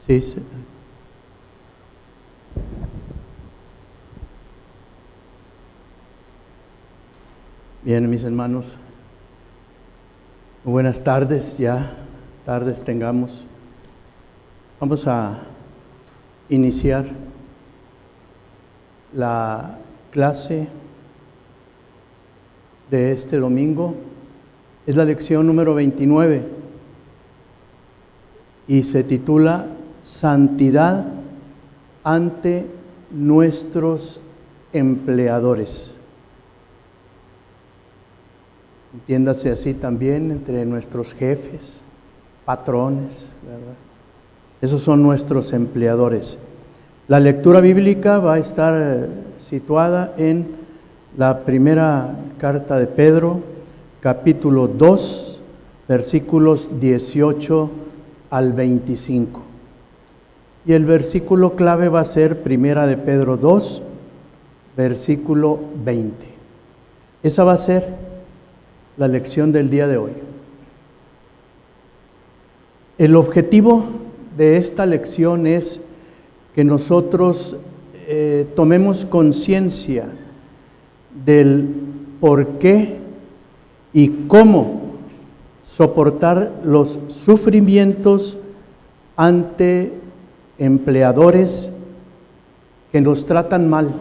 Sí, sí. Bien, mis hermanos, buenas tardes, ya tardes tengamos. Vamos a iniciar la clase de este domingo. Es la lección número 29 y se titula Santidad ante nuestros empleadores. Entiéndase así también entre nuestros jefes, patrones, ¿verdad? Esos son nuestros empleadores. La lectura bíblica va a estar situada en la primera carta de Pedro, capítulo 2, versículos 18 al 25. Y el versículo clave va a ser primera de Pedro 2, versículo 20. Esa va a ser la lección del día de hoy. El objetivo de esta lección es que nosotros tomemos conciencia del por qué y cómo soportar los sufrimientos ante empleadores que nos tratan mal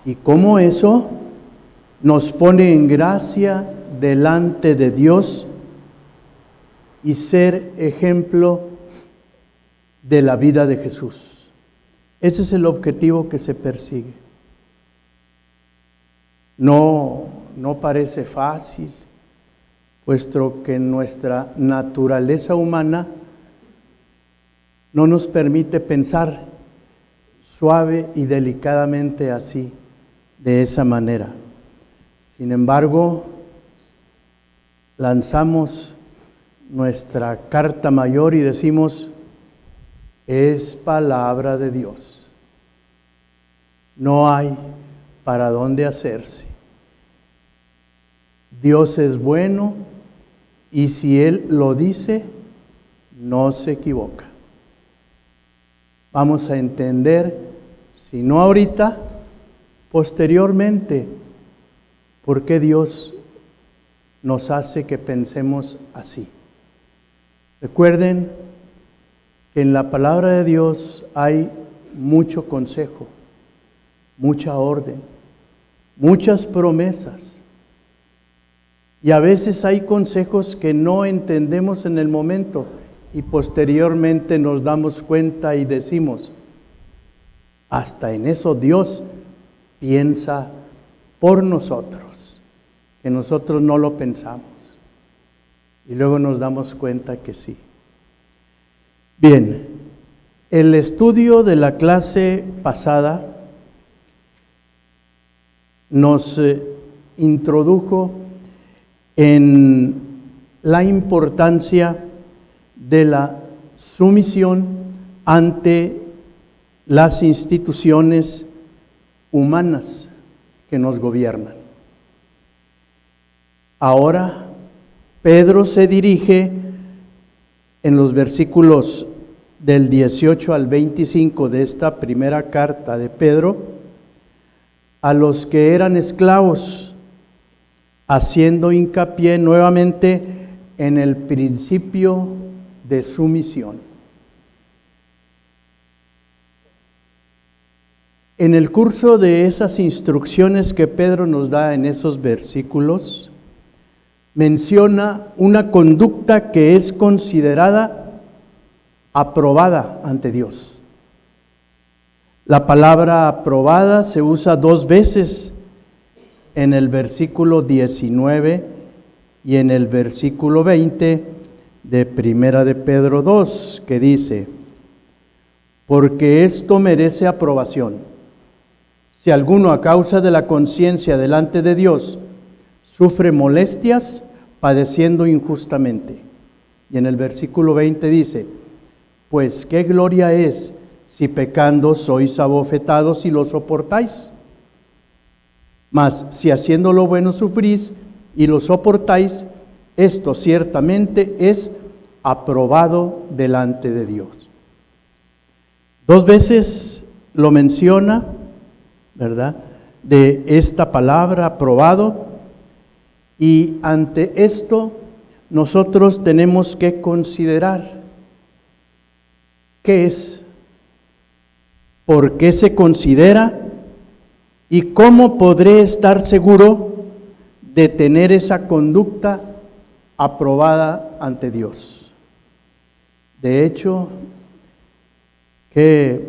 y cómo eso nos pone en gracia delante de Dios y ser ejemplo de la vida de Jesús. Ese es el objetivo que se persigue. No parece fácil, puesto que nuestra naturaleza humana no nos permite pensar suave y delicadamente así, de esa manera. Sin embargo, lanzamos nuestra carta mayor y decimos, es palabra de Dios. No hay para dónde hacerse. Dios es bueno y si Él lo dice, no se equivoca. Vamos a entender, si no ahorita, posteriormente, por qué Dios nos hace que pensemos así. Recuerden que en la palabra de Dios hay mucho consejo, mucha orden, muchas promesas. Y a veces hay consejos que no entendemos en el momento y posteriormente nos damos cuenta y decimos, hasta en eso Dios piensa por nosotros, que nosotros no lo pensamos. Y luego nos damos cuenta que sí. Bien, el estudio de la clase pasada nos introdujo en la importancia de la sumisión ante las instituciones humanas que nos gobiernan. Ahora, Pedro se dirige en los versículos del 18 al 25 de esta primera carta de Pedro a los que eran esclavos, haciendo hincapié nuevamente en el principio de sumisión. En el curso de esas instrucciones que Pedro nos da en esos versículos, menciona una conducta que es considerada aprobada ante Dios. La palabra aprobada se usa 2 veces en el versículo 19 y en el versículo 20 de Primera de Pedro 2, que dice, porque esto merece aprobación. Si alguno a causa de la conciencia delante de Dios sufre molestias, padeciendo injustamente. Y en el versículo 20 dice, pues qué gloria es si pecando sois abofetados y lo soportáis. Mas si haciendo lo bueno sufrís y lo soportáis, esto ciertamente es aprobado delante de Dios. 2 veces lo menciona, ¿verdad?, de esta palabra aprobado, y ante esto nosotros tenemos que considerar qué es, por qué se considera y cómo podré estar seguro de tener esa conducta aprobada ante Dios. De hecho, qué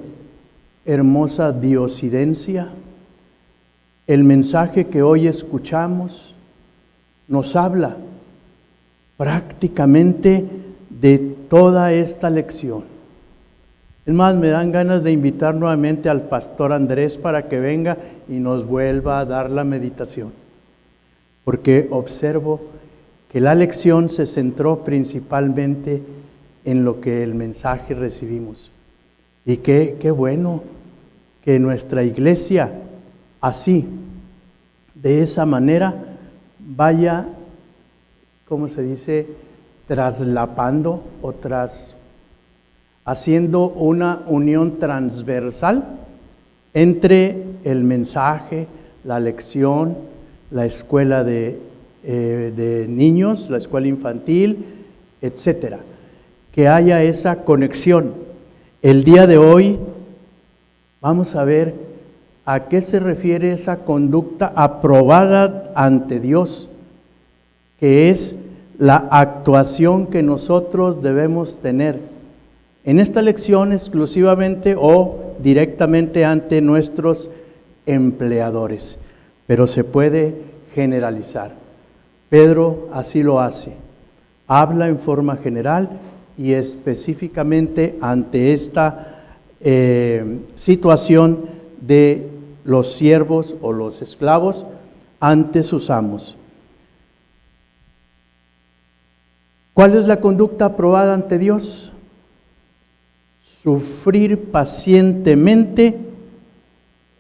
hermosa diosidencia. El mensaje que hoy escuchamos nos habla prácticamente de toda esta lección. Es más, me dan ganas de invitar nuevamente al pastor Andrés para que venga y nos vuelva a dar la meditación, porque observo que la lección se centró principalmente en lo que el mensaje recibimos. Y qué bueno que nuestra iglesia así, de esa manera, vaya, ¿cómo se dice?, traslapando o haciendo una unión transversal entre el mensaje, la lección, la escuela de niños, la escuela infantil, etcétera. Que haya esa conexión. El día de hoy vamos a ver a qué se refiere esa conducta aprobada ante Dios, que es la actuación que nosotros debemos tener en esta lección exclusivamente o directamente ante nuestros empleadores, pero se puede generalizar. Pedro así lo hace, habla en forma general y específicamente ante esta situación de los siervos o los esclavos ante sus amos. ¿Cuál es la conducta aprobada ante Dios? Sufrir pacientemente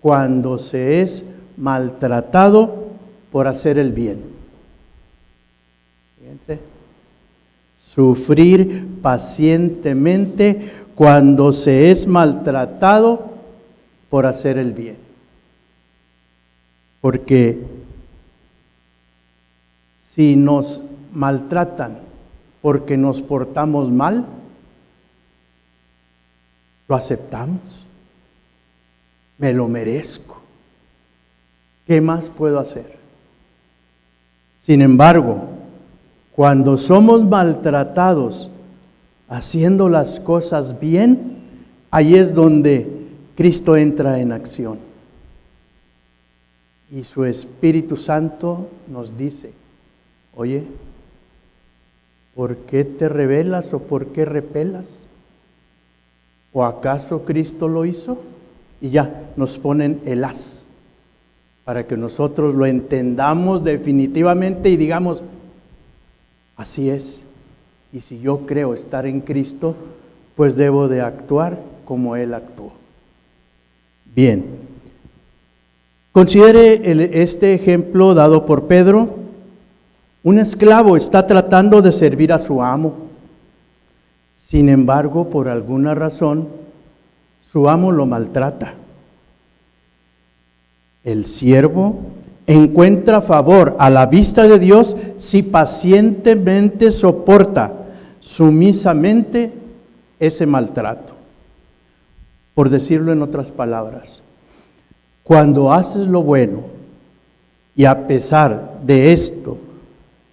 cuando se es maltratado por hacer el bien. Fíjense. Sufrir pacientemente cuando se es maltratado por hacer el bien. Porque si nos maltratan porque nos portamos mal, lo aceptamos. Me lo merezco. ¿Qué más puedo hacer? Sin embargo, cuando somos maltratados haciendo las cosas bien, ahí es donde Cristo entra en acción. Y su Espíritu Santo nos dice, oye, ¿por qué te rebelas o por qué repelas? ¿O acaso Cristo lo hizo? Y ya nos ponen el haz para que nosotros lo entendamos definitivamente y digamos, así es. Y si yo creo estar en Cristo, pues debo de actuar como Él actuó. Bien, considere este ejemplo dado por Pedro. Un esclavo está tratando de servir a su amo. Sin embargo, por alguna razón, su amo lo maltrata. El siervo encuentra favor a la vista de Dios si pacientemente soporta sumisamente ese maltrato. Por decirlo en otras palabras, cuando haces lo bueno y a pesar de esto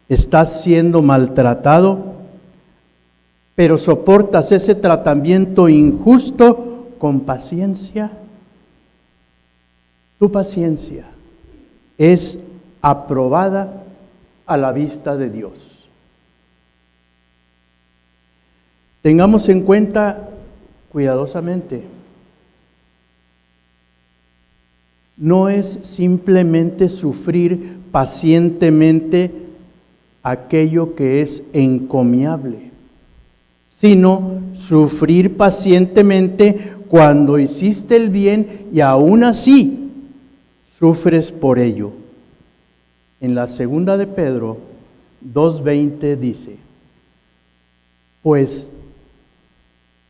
estás siendo maltratado, pero soportas ese tratamiento injusto con paciencia, tu paciencia es aprobada a la vista de Dios. Tengamos en cuenta cuidadosamente, no es simplemente sufrir pacientemente aquello que es encomiable, sino sufrir pacientemente cuando hiciste el bien y aún así sufres por ello. En la segunda de Pedro 2:20 dice, Pues,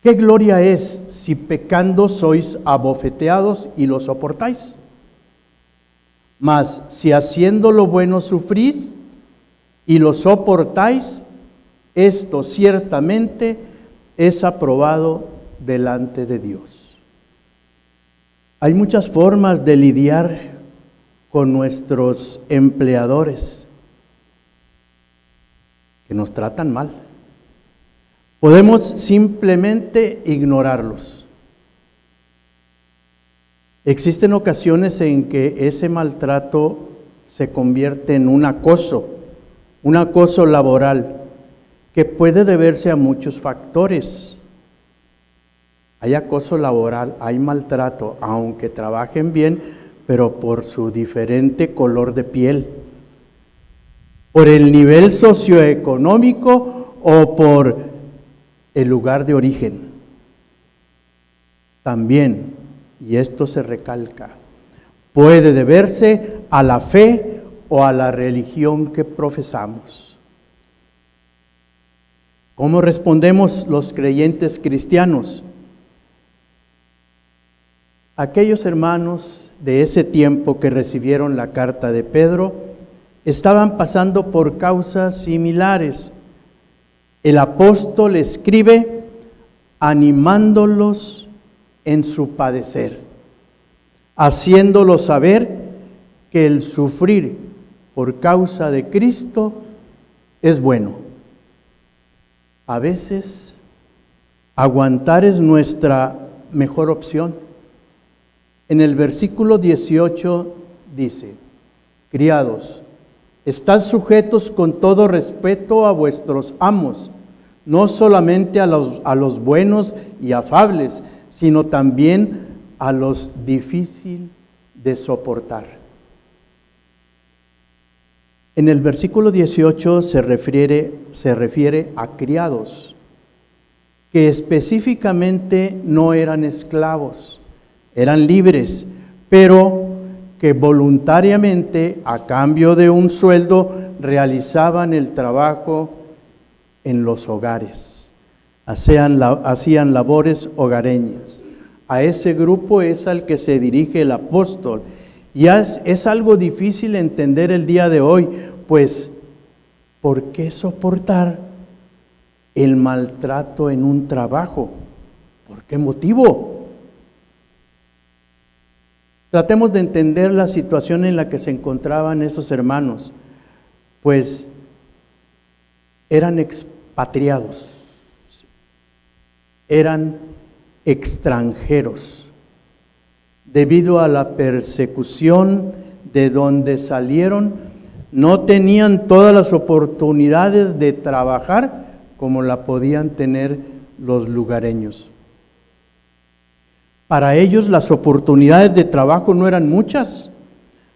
¿qué gloria es si pecando sois abofeteados y lo soportáis? Mas si haciendo lo bueno sufrís y lo soportáis, esto ciertamente es aprobado delante de Dios. Hay muchas formas de lidiar con nuestros empleadores que nos tratan mal. Podemos simplemente ignorarlos. Existen ocasiones en que ese maltrato se convierte en un acoso laboral, que puede deberse a muchos factores. Hay acoso laboral, hay maltrato, aunque trabajen bien, pero por su diferente color de piel, por el nivel socioeconómico o por el lugar de origen. También, y esto se recalca, puede deberse a la fe o a la religión que profesamos. ¿Cómo respondemos los creyentes cristianos? Aquellos hermanos de ese tiempo que recibieron la carta de Pedro estaban pasando por causas similares. El apóstol escribe animándolos en su padecer, haciéndolos saber que el sufrir por causa de Cristo es bueno. A veces, aguantar es nuestra mejor opción. En el versículo 18 dice: criados, estad sujetos con todo respeto a vuestros amos, no solamente a los buenos y afables, sino también a los difíciles de soportar. En el versículo 18 se refiere a criados, que específicamente no eran esclavos, eran libres, pero que voluntariamente, a cambio de un sueldo, realizaban el trabajo en los hogares, hacían labores hogareñas. A ese grupo es al que se dirige el apóstol. Y es algo difícil entender el día de hoy, pues, ¿por qué soportar el maltrato en un trabajo? ¿Por qué motivo? Tratemos de entender la situación en la que se encontraban esos hermanos, pues eran expatriados, eran extranjeros. Debido a la persecución de donde salieron, no tenían todas las oportunidades de trabajar como la podían tener los lugareños. Para ellos las oportunidades de trabajo no eran muchas.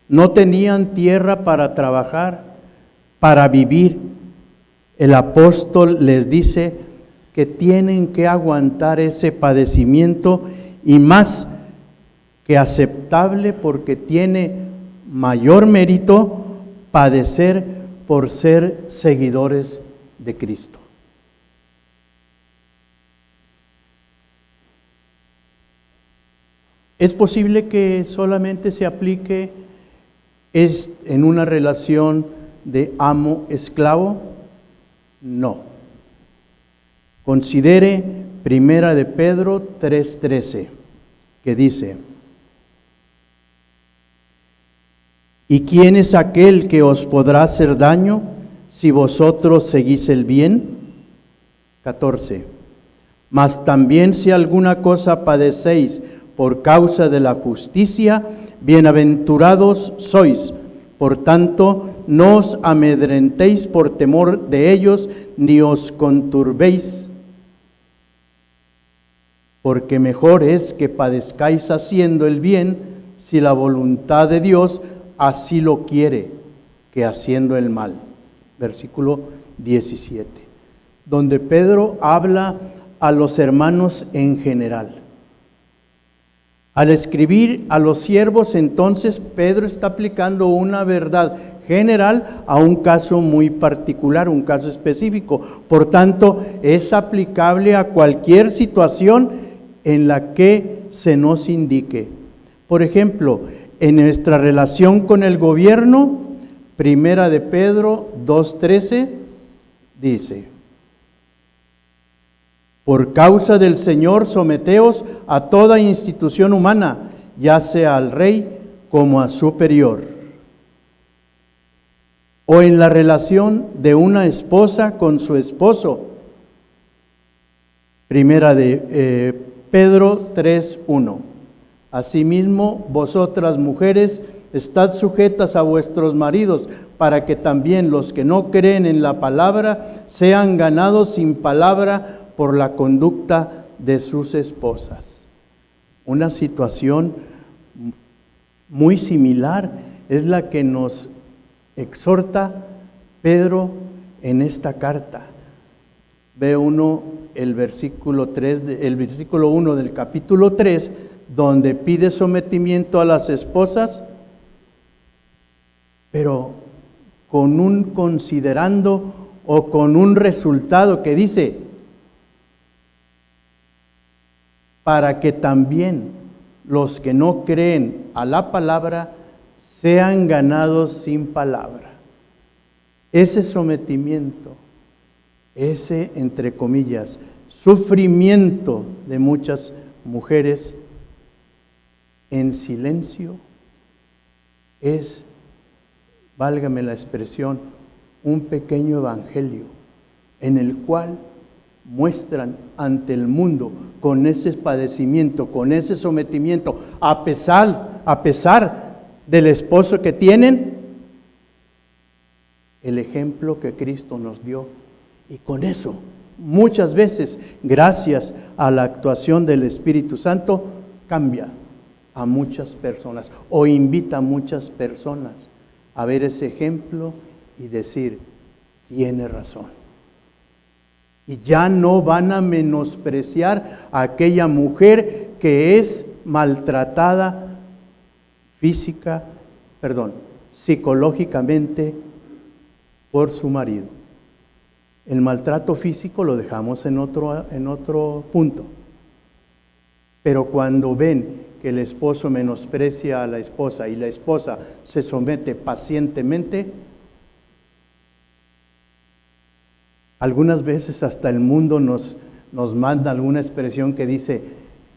No tenían tierra para trabajar, para vivir. El apóstol les dice que tienen que aguantar ese padecimiento, y más que aceptable, porque tiene mayor mérito padecer por ser seguidores de Cristo. ¿Es posible que solamente se aplique en una relación de amo-esclavo? No. Considere Primera de Pedro 3:13, que dice: ¿y quién es aquel que os podrá hacer daño si vosotros seguís el bien? 14. Mas también si alguna cosa padecéis por causa de la justicia, bienaventurados sois. Por tanto, no os amedrentéis por temor de ellos, ni os conturbéis, porque mejor es que padezcáis haciendo el bien, si la voluntad de Dios así lo quiere, que haciendo el mal. Versículo 17, donde Pedro habla a los hermanos en general. Al escribir a los siervos, entonces Pedro está aplicando una verdad general a un caso muy particular, un caso específico. Por tanto, es aplicable a cualquier situación en la que se nos indique. Por ejemplo, en nuestra relación con el gobierno, Primera de Pedro 2:13 dice: por causa del Señor, someteos a toda institución humana, ya sea al rey como a superior. O en la relación de una esposa con su esposo, Primera de Pedro 3:1. Asimismo, vosotras mujeres, estad sujetas a vuestros maridos, para que también los que no creen en la palabra sean ganados sin palabra por la conducta de sus esposas. Una situación muy similar es la que nos exhorta Pedro en esta carta. Ve uno el versículo 1 del capítulo 3, donde pide sometimiento a las esposas, pero con un considerando o con un resultado que dice: para que también los que no creen a la palabra sean ganados sin palabra. Ese sometimiento, ese, entre comillas, sufrimiento de muchas mujeres en silencio, es, válgame la expresión, un pequeño evangelio en el cual muestran ante el mundo, con ese padecimiento, con ese sometimiento, a pesar del esposo que tienen, el ejemplo que Cristo nos dio. Y con eso, muchas veces, gracias a la actuación del Espíritu Santo, cambia a muchas personas o invita a muchas personas a ver ese ejemplo y decir: tiene razón. Y ya no van a menospreciar a aquella mujer que es maltratada psicológicamente por su marido. El maltrato físico lo dejamos en otro punto. Pero cuando ven que el esposo menosprecia a la esposa y la esposa se somete pacientemente, algunas veces hasta el mundo nos manda alguna expresión que dice: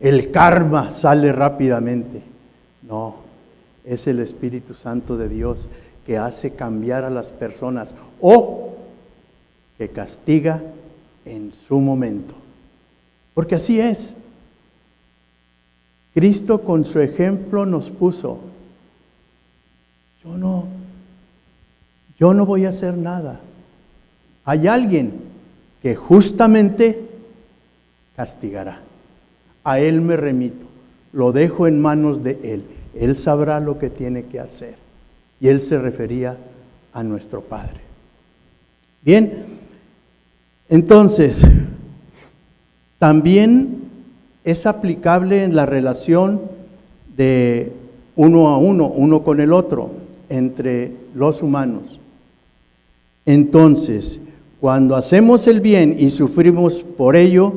el karma sale rápidamente. No, es el Espíritu Santo de Dios que hace cambiar a las personas o que castiga en su momento. Porque así es. Cristo con su ejemplo nos puso: yo no voy a hacer nada. Hay alguien que justamente castigará. A Él me remito, lo dejo en manos de Él. Él sabrá lo que tiene que hacer. Y Él se refería a nuestro Padre. Bien, entonces, también es aplicable en la relación de uno a uno, uno con el otro, entre los humanos. Entonces, cuando hacemos el bien y sufrimos por ello,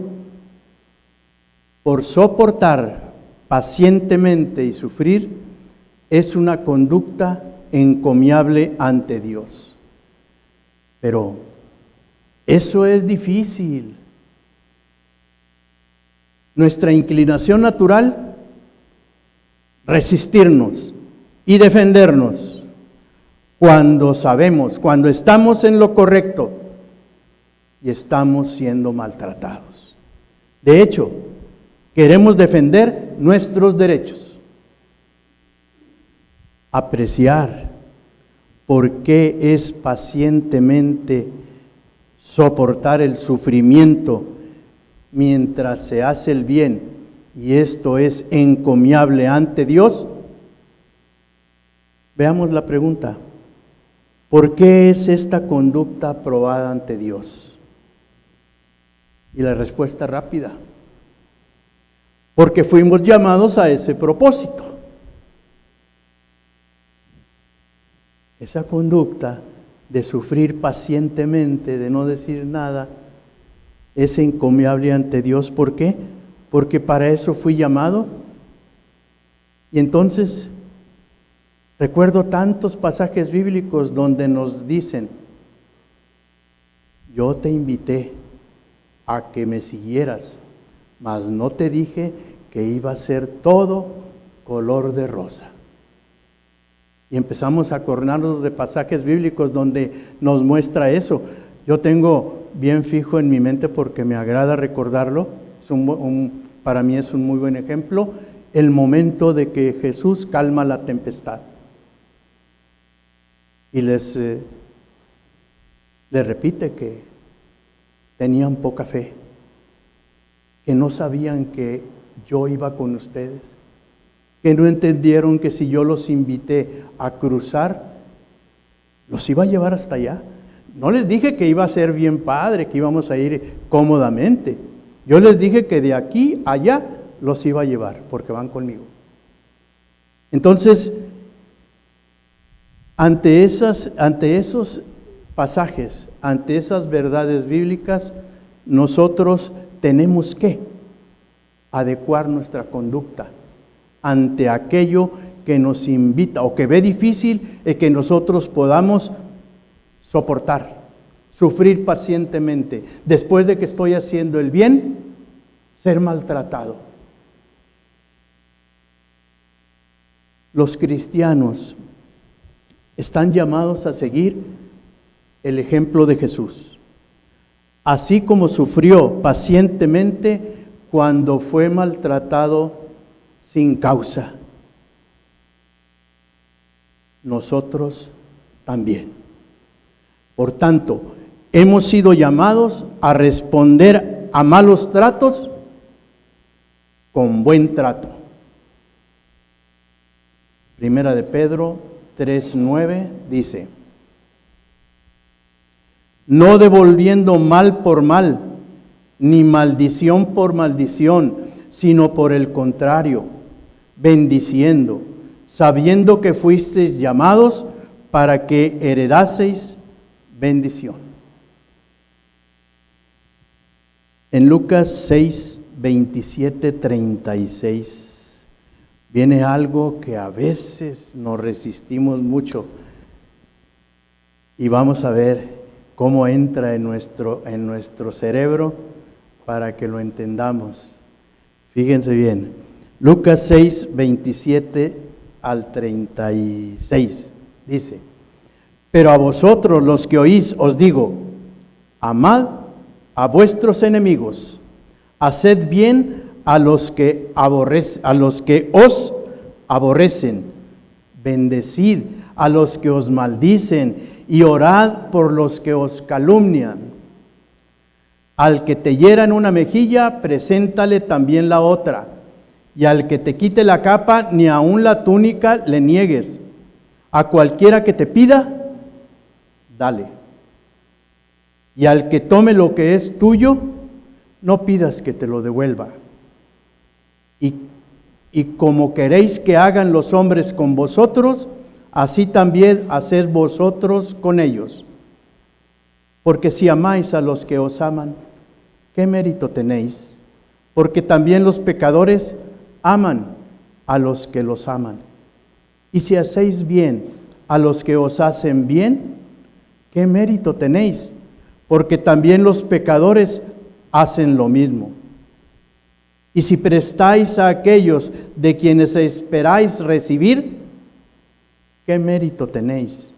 por soportar pacientemente y sufrir, es una conducta encomiable ante Dios. Pero eso es difícil. Nuestra inclinación natural, resistirnos y defendernos cuando sabemos, cuando estamos en lo correcto y estamos siendo maltratados. De hecho, queremos defender nuestros derechos, apreciar por qué es pacientemente soportar el sufrimiento mientras se hace el bien, y esto es encomiable ante Dios. Veamos la pregunta: ¿por qué es esta conducta aprobada ante Dios? Y la respuesta rápida: porque fuimos llamados a ese propósito. Esa conducta de sufrir pacientemente, de no decir nada, es encomiable ante Dios. ¿Por qué? Porque para eso fui llamado. Y entonces, recuerdo tantos pasajes bíblicos donde nos dicen: yo te invité a que me siguieras, mas no te dije que iba a ser todo color de rosa. Y empezamos a acordarnos de pasajes bíblicos donde nos muestra eso. Yo tengo bien fijo en mi mente, porque me agrada recordarlo, para mí es un muy buen ejemplo, el momento de que Jesús calma la tempestad. Y les repite que tenían poca fe, que no sabían que yo iba con ustedes, que no entendieron que si yo los invité a cruzar, los iba a llevar hasta allá. No les dije que iba a ser bien padre, que íbamos a ir cómodamente. Yo les dije que de aquí a allá los iba a llevar, porque van conmigo. Entonces, ante esos pasajes, ante esas verdades bíblicas, nosotros tenemos que adecuar nuestra conducta ante aquello que nos invita o que ve difícil y que nosotros podamos soportar, sufrir pacientemente. Después de que estoy haciendo el bien, ser maltratado. Los cristianos están llamados a seguir el ejemplo de Jesús, así como sufrió pacientemente cuando fue maltratado sin causa. Nosotros también. Por tanto, hemos sido llamados a responder a malos tratos con buen trato. Primera de Pedro 3:9 dice: no devolviendo mal por mal, ni maldición por maldición, sino por el contrario, bendiciendo, sabiendo que fuisteis llamados para que heredaseis bendición. En Lucas 6, 27, 36, viene algo que a veces nos resistimos mucho, y vamos a ver cómo entra en nuestro cerebro para que lo entendamos. Fíjense bien, Lucas 6, 27 al 36, dice: pero a vosotros los que oís os digo, amad a vuestros enemigos, haced bien a los que os aborrecen, bendecid a los que os maldicen, y orad por los que os calumnian. Al que te hiera en una mejilla, preséntale también la otra, y al que te quite la capa, ni aun la túnica le niegues. A cualquiera que te pida, dale. Y al que tome lo que es tuyo, no pidas que te lo devuelva. Y como queréis que hagan los hombres con vosotros, así también haced vosotros con ellos. Porque si amáis a los que os aman, ¿qué mérito tenéis? Porque también los pecadores aman a los que los aman. Y si hacéis bien a los que os hacen bien, ¿qué mérito tenéis? Porque también los pecadores hacen lo mismo. Y si prestáis a aquellos de quienes esperáis recibir, ¿qué mérito tenéis?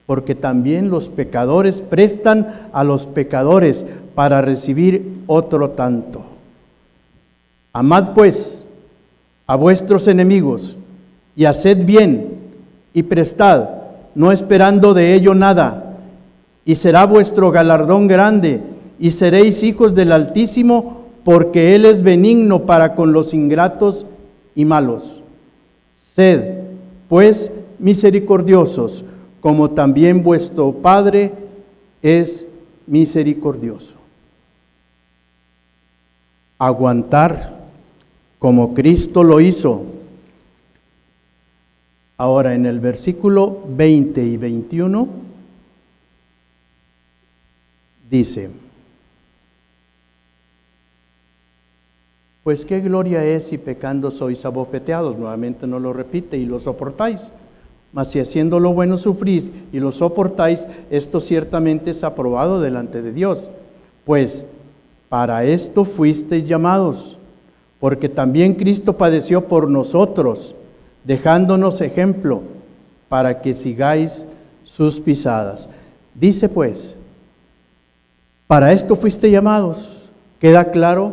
Porque también los pecadores prestan a los pecadores para recibir otro tanto. Amad pues a vuestros enemigos y haced bien y prestad, no esperando de ello nada, y será vuestro galardón grande, y seréis hijos del Altísimo, porque Él es benigno para con los ingratos y malos. Sed, pues, misericordiosos, como también vuestro Padre es misericordioso. Aguantar como Cristo lo hizo. Ahora en el versículo 20 y 21 dice: pues qué gloria es si pecando sois abofeteados. Nuevamente no lo repite, y lo soportáis. Mas si haciendo lo bueno sufrís y lo soportáis, esto ciertamente es aprobado delante de Dios. Pues para esto fuisteis llamados, porque también Cristo padeció por nosotros, dejándonos ejemplo, para que sigáis sus pisadas. Dice pues, para esto fuisteis llamados. Queda claro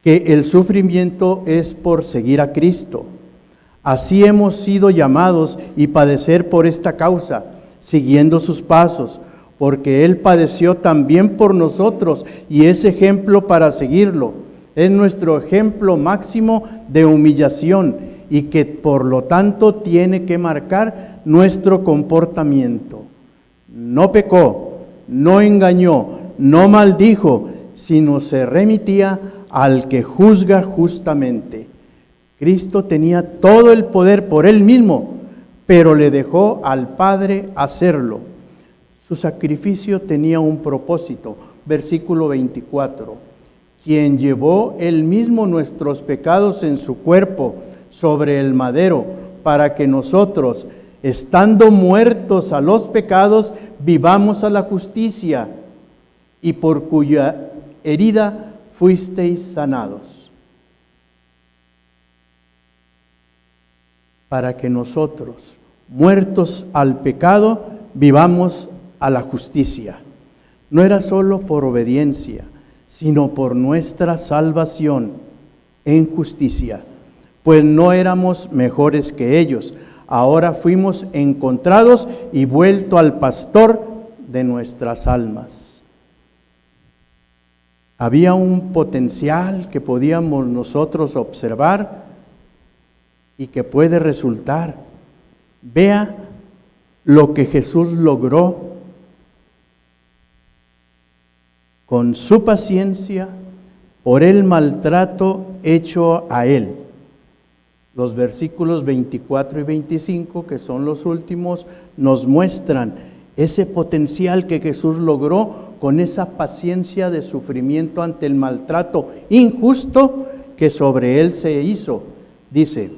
que el sufrimiento es por seguir a Cristo. Así hemos sido llamados y padecer por esta causa, siguiendo sus pasos, porque Él padeció también por nosotros y es ejemplo para seguirlo. Es nuestro ejemplo máximo de humillación y que por lo tanto tiene que marcar nuestro comportamiento. No pecó, no engañó, no maldijo, sino se remitía al que juzga justamente. Cristo tenía todo el poder por Él mismo, pero le dejó al Padre hacerlo. Su sacrificio tenía un propósito. Versículo 24. Quien llevó Él mismo nuestros pecados en su cuerpo sobre el madero, para que nosotros, estando muertos a los pecados, vivamos a la justicia, y por cuya herida fuisteis sanados. Para que nosotros, muertos al pecado, vivamos a la justicia. No era solo por obediencia, sino por nuestra salvación en justicia, pues no éramos mejores que ellos. Ahora fuimos encontrados y vuelto al pastor de nuestras almas. Había un potencial que podíamos nosotros observar y que puede resultar. Vea lo que Jesús logró con su paciencia por el maltrato hecho a Él. Los versículos 24 y 25, que son los últimos, nos muestran ese potencial que Jesús logró con esa paciencia de sufrimiento ante el maltrato injusto que sobre Él se hizo. Dice: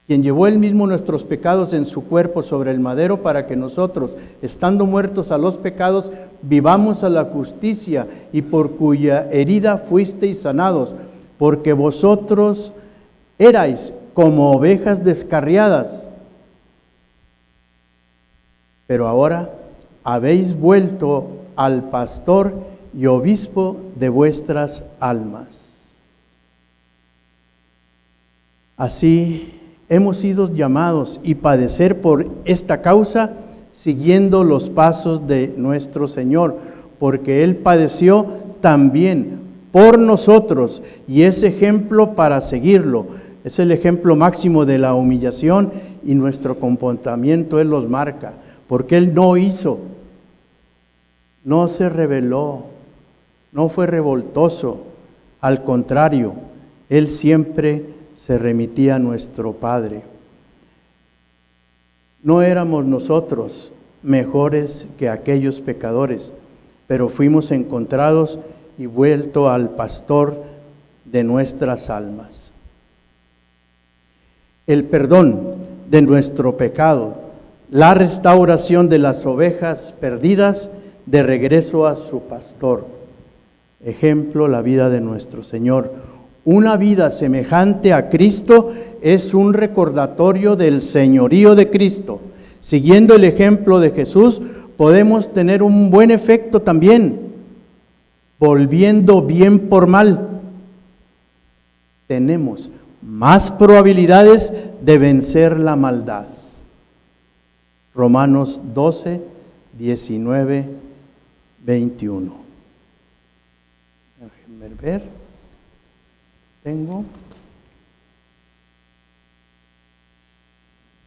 quien llevó Él mismo nuestros pecados en su cuerpo sobre el madero, para que nosotros, estando muertos a los pecados, vivamos a la justicia, y por cuya herida fuisteis sanados, porque vosotros erais como ovejas descarriadas, pero ahora habéis vuelto al pastor y obispo de vuestras almas. Así hemos sido llamados y padecer por esta causa, siguiendo los pasos de nuestro Señor, porque Él padeció también por nosotros y es ejemplo para seguirlo. Es el ejemplo máximo de la humillación, y nuestro comportamiento Él los marca, porque Él no hizo, no se rebeló, no fue revoltoso. Al contrario, Él siempre se remitía a nuestro Padre. No éramos nosotros mejores que aquellos pecadores, pero fuimos encontrados y vuelto al pastor de nuestras almas. El perdón de nuestro pecado, la restauración de las ovejas perdidas de regreso a su pastor. Ejemplo, la vida de nuestro Señor. Una vida semejante a Cristo es un recordatorio del señorío de Cristo. Siguiendo el ejemplo de Jesús, podemos tener un buen efecto también, volviendo bien por mal. Tenemos más probabilidades de vencer la maldad. Romanos 12, 19, 21. Déjenme ver. Tengo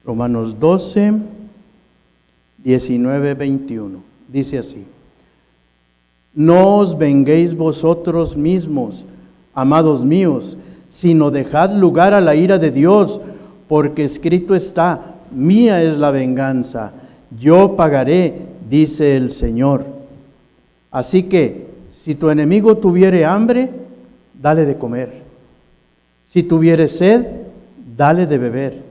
Romanos 12, 19, 21. Dice así: no os venguéis vosotros mismos, amados míos, sino dejad lugar a la ira de Dios, porque escrito está, mía es la venganza, yo pagaré, dice el Señor. Así que, si tu enemigo tuviere hambre, dale de comer. Si tuviere sed, dale de beber.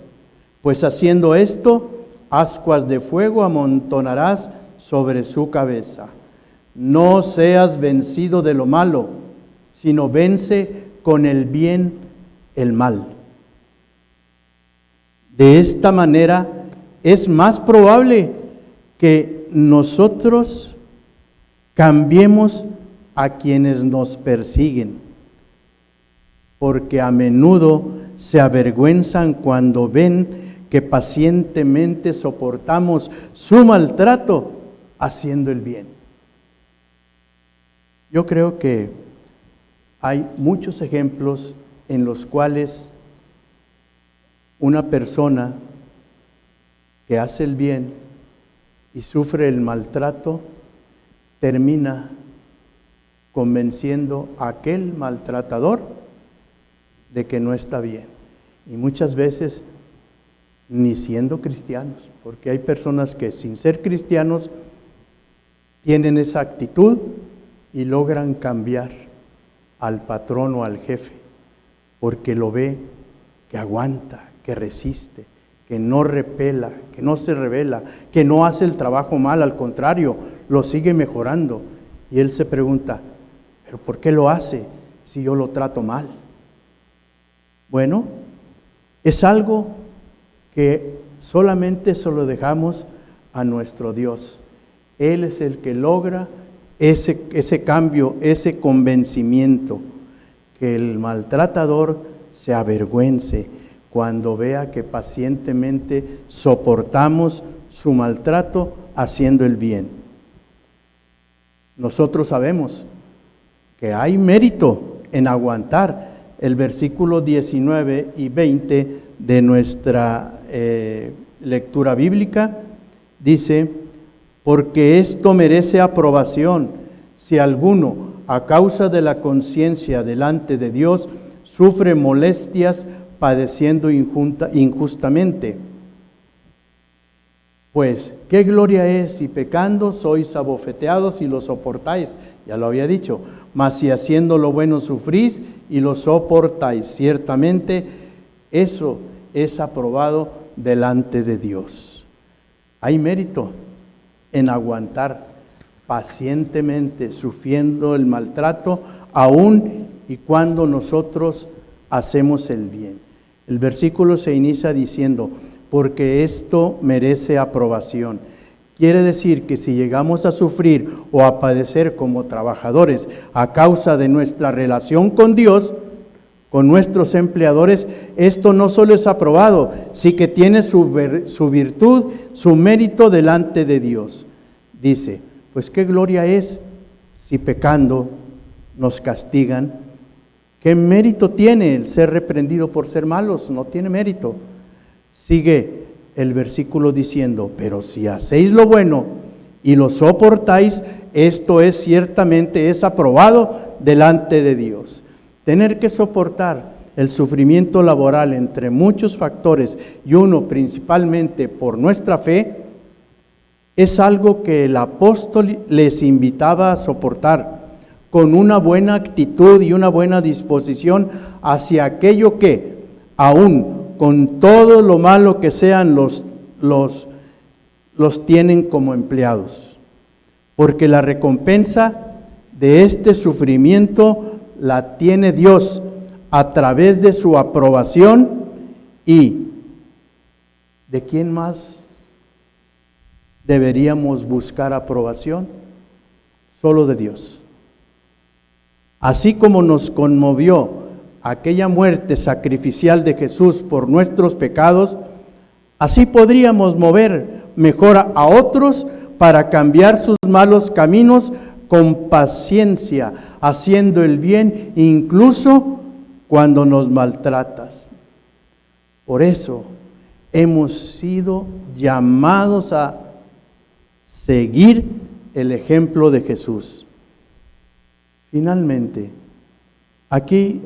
Pues haciendo esto, ascuas de fuego amontonarás sobre su cabeza. No seas vencido de lo malo, sino vence con el bien el mal. De esta manera es más probable que nosotros cambiemos a quienes nos persiguen, porque a menudo se avergüenzan cuando ven que pacientemente soportamos su maltrato haciendo el bien. Yo creo que hay muchos ejemplos en los cuales una persona que hace el bien y sufre el maltrato termina convenciendo a aquel maltratador de que no está bien. Y muchas veces ni siendo cristianos, porque hay personas que sin ser cristianos tienen esa actitud y logran cambiar al patrón o al jefe, porque lo ve que aguanta, que resiste, que no repela, que no se rebela, que no hace el trabajo mal, al contrario, lo sigue mejorando. Y él se pregunta, ¿pero por qué lo hace si yo lo trato mal? Bueno, es algo que solamente se lo dejamos a nuestro Dios. Él es el que logra ese cambio, ese convencimiento, que el maltratador se avergüence cuando vea que pacientemente soportamos su maltrato haciendo el bien. Nosotros sabemos que hay mérito en aguantar. El versículo 19 y 20 de nuestra lectura bíblica dice: porque esto merece aprobación si alguno, a causa de la conciencia delante de Dios, sufre molestias padeciendo injustamente. Pues, ¿qué gloria es si pecando sois abofeteados y lo soportáis? Ya lo había dicho. Mas si haciendo lo bueno sufrís y lo soportáis, ciertamente eso es aprobado delante de Dios. Hay mérito en aguantar pacientemente, sufriendo el maltrato, aun y cuando nosotros hacemos el bien. El versículo se inicia diciendo, porque esto merece aprobación. Quiere decir que si llegamos a sufrir o a padecer como trabajadores a causa de nuestra relación con Dios, con nuestros empleadores, esto no solo es aprobado, sino que tiene su virtud, su mérito delante de Dios. Dice, pues qué gloria es si pecando nos castigan. ¿Qué mérito tiene el ser reprendido por ser malos? No tiene mérito. Sigue el versículo diciendo, pero si hacéis lo bueno y lo soportáis, esto es ciertamente es aprobado delante de Dios. Tener que soportar el sufrimiento laboral entre muchos factores y uno principalmente por nuestra fe, es algo que el apóstol les invitaba a soportar con una buena actitud y una buena disposición hacia aquello que, aún con todo lo malo que sean, los tienen como empleados. Porque la recompensa de este sufrimiento la tiene Dios a través de su aprobación. ¿Y de quién más deberíamos buscar aprobación? Solo de Dios. Así como nos conmovió aquella muerte sacrificial de Jesús por nuestros pecados, así podríamos mover mejor a otros para cambiar sus malos caminos con paciencia, haciendo el bien, incluso cuando nos maltratas. Por eso hemos sido llamados a seguir el ejemplo de Jesús. Finalmente, aquí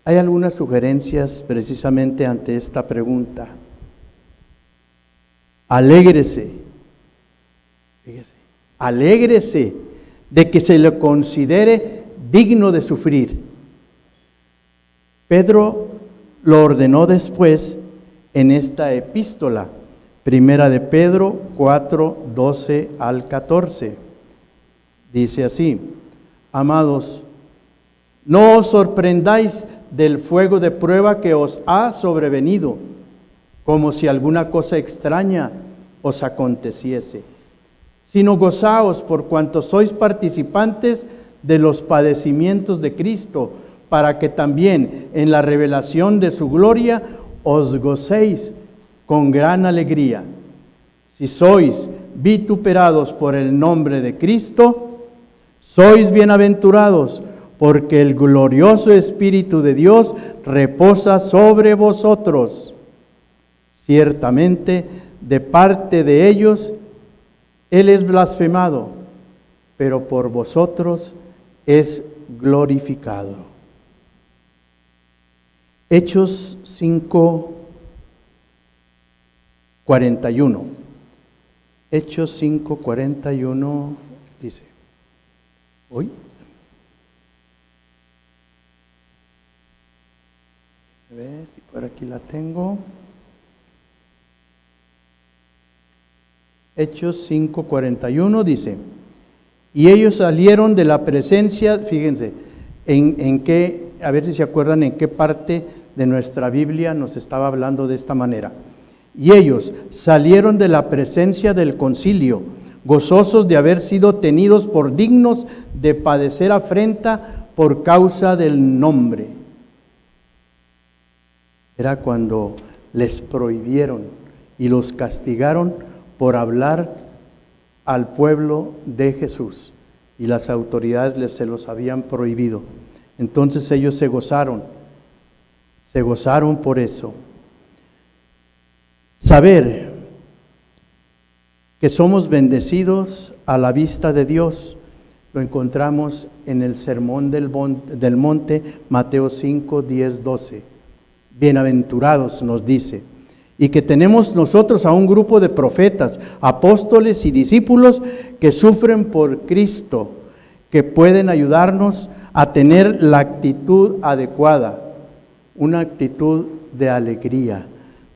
Hay algunas sugerencias precisamente ante esta pregunta. Alégrese, fíjese, alégrese de que se le considere digno de sufrir. Pedro lo ordenó después en esta epístola, Primera de Pedro 4, 12 al 14. Dice así: amados, no os sorprendáis del fuego de prueba que os ha sobrevenido, como si alguna cosa extraña os aconteciese, sino gozaos por cuanto sois participantes de los padecimientos de Cristo, para que también en la revelación de su gloria os gocéis con gran alegría. Si sois vituperados por el nombre de Cristo, sois bienaventurados, porque el glorioso Espíritu de Dios reposa sobre vosotros. Ciertamente, de parte de ellos, Él es blasfemado, pero por vosotros es glorificado. Hechos 5:41. Hechos 5:41 dice: ¿hoy? A ver si por aquí la tengo. Hechos 5:41 dice: y ellos salieron de la presencia, fíjense, en qué, a ver si se acuerdan en qué parte de nuestra Biblia nos estaba hablando de esta manera. Y ellos salieron de la presencia del concilio, gozosos de haber sido tenidos por dignos de padecer afrenta por causa del nombre. Era cuando les prohibieron y los castigaron por hablar al pueblo de Jesús, y las autoridades se los habían prohibido. Entonces ellos se gozaron por eso. Saber que somos bendecidos a la vista de Dios lo encontramos en el Sermón del Monte, Mateo 5, 10, 12. Bienaventurados, nos dice, y que tenemos nosotros a un grupo de profetas, apóstoles y discípulos que sufren por Cristo, que pueden ayudarnos a tener la actitud adecuada, una actitud de alegría,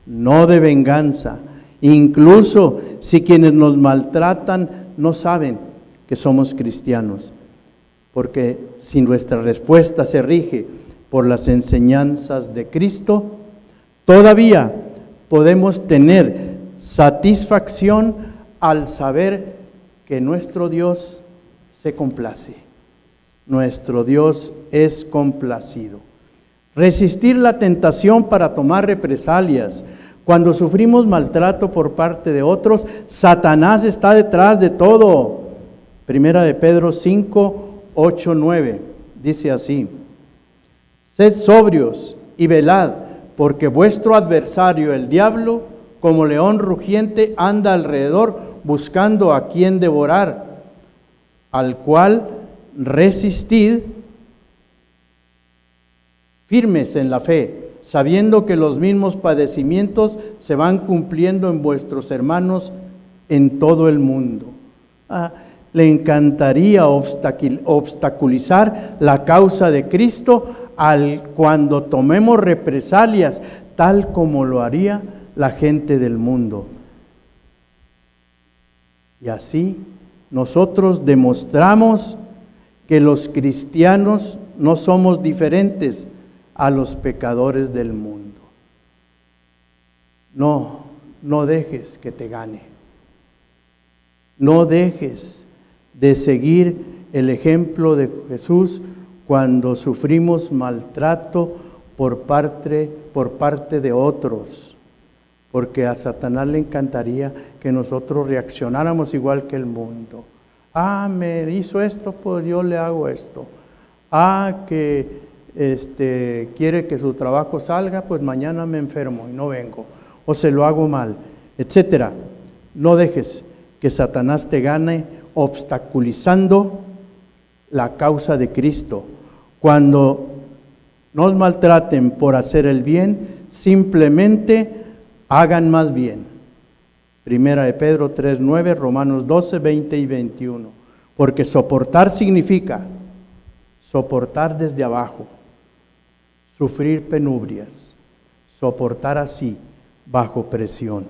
no de venganza, incluso si quienes nos maltratan no saben que somos cristianos, porque si nuestra respuesta se rige por las enseñanzas de Cristo, todavía podemos tener satisfacción al saber que nuestro Dios se complace. Nuestro Dios es complacido. Resistir la tentación para tomar represalias. Cuando sufrimos maltrato por parte de otros, Satanás está detrás de todo. Primera de Pedro 5, 8, 9. Dice así: sed sobrios y velad, porque vuestro adversario, el diablo, como león rugiente, anda alrededor buscando a quien devorar, al cual resistid firmes en la fe, sabiendo que los mismos padecimientos se van cumpliendo en vuestros hermanos en todo el mundo. Le encantaría obstaculizar la causa de Cristo cuando tomemos represalias, tal como lo haría la gente del mundo. Y así nosotros demostramos que los cristianos no somos diferentes a los pecadores del mundo. No dejes que te gane. No dejes de seguir el ejemplo de Jesús cuando sufrimos maltrato por parte de otros, porque a Satanás le encantaría que nosotros reaccionáramos igual que el mundo. Me hizo esto, pues yo le hago esto. Que quiere que su trabajo salga, pues mañana me enfermo y no vengo, o se lo hago mal, etcétera. No dejes que Satanás te gane obstaculizando la causa de Cristo. Cuando no os maltraten por hacer el bien, simplemente hagan más bien. Primera de Pedro 3:9, Romanos 12, 20 y 21. Porque soportar significa soportar desde abajo, sufrir penurias, soportar así, bajo presión.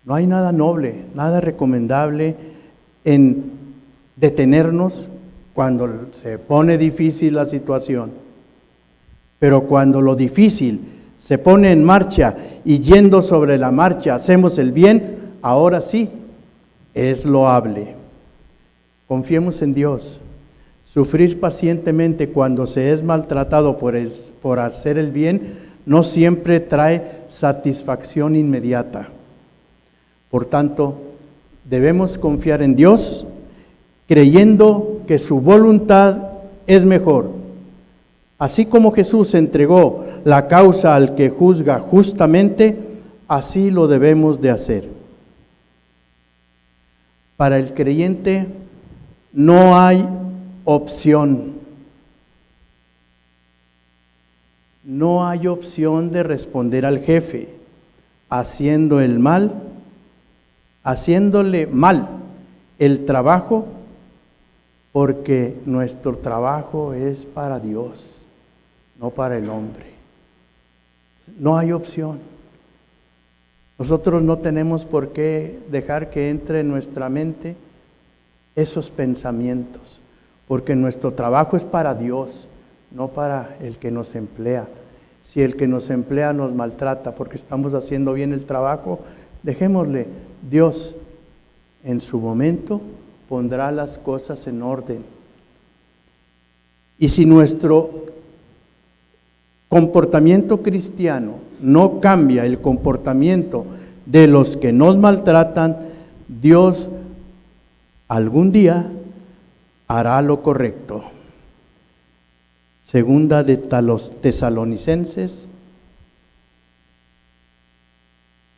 No hay nada noble, nada recomendable en detenernos cuando se pone difícil la situación. Pero cuando lo difícil se pone en marcha y yendo sobre la marcha hacemos el bien, ahora sí es loable. Confiemos en Dios. Sufrir pacientemente cuando se es maltratado por hacer el bien no siempre trae satisfacción inmediata. Por tanto, debemos confiar en Dios, creyendo que su voluntad es mejor. Así como Jesús entregó la causa al que juzga justamente, así lo debemos de hacer. Para el creyente no hay opción. No hay opción de responder al jefe haciéndole mal el trabajo, porque nuestro trabajo es para Dios, no para el hombre. No hay opción. Nosotros no tenemos por qué dejar que entre en nuestra mente esos pensamientos, porque nuestro trabajo es para Dios, no para el que nos emplea. Si el que nos emplea nos maltrata porque estamos haciendo bien el trabajo, dejémosle. Dios en su momento pondrá las cosas en orden. Y si nuestro comportamiento cristiano no cambia el comportamiento de los que nos maltratan, Dios algún día hará lo correcto. Segunda de Tesalonicenses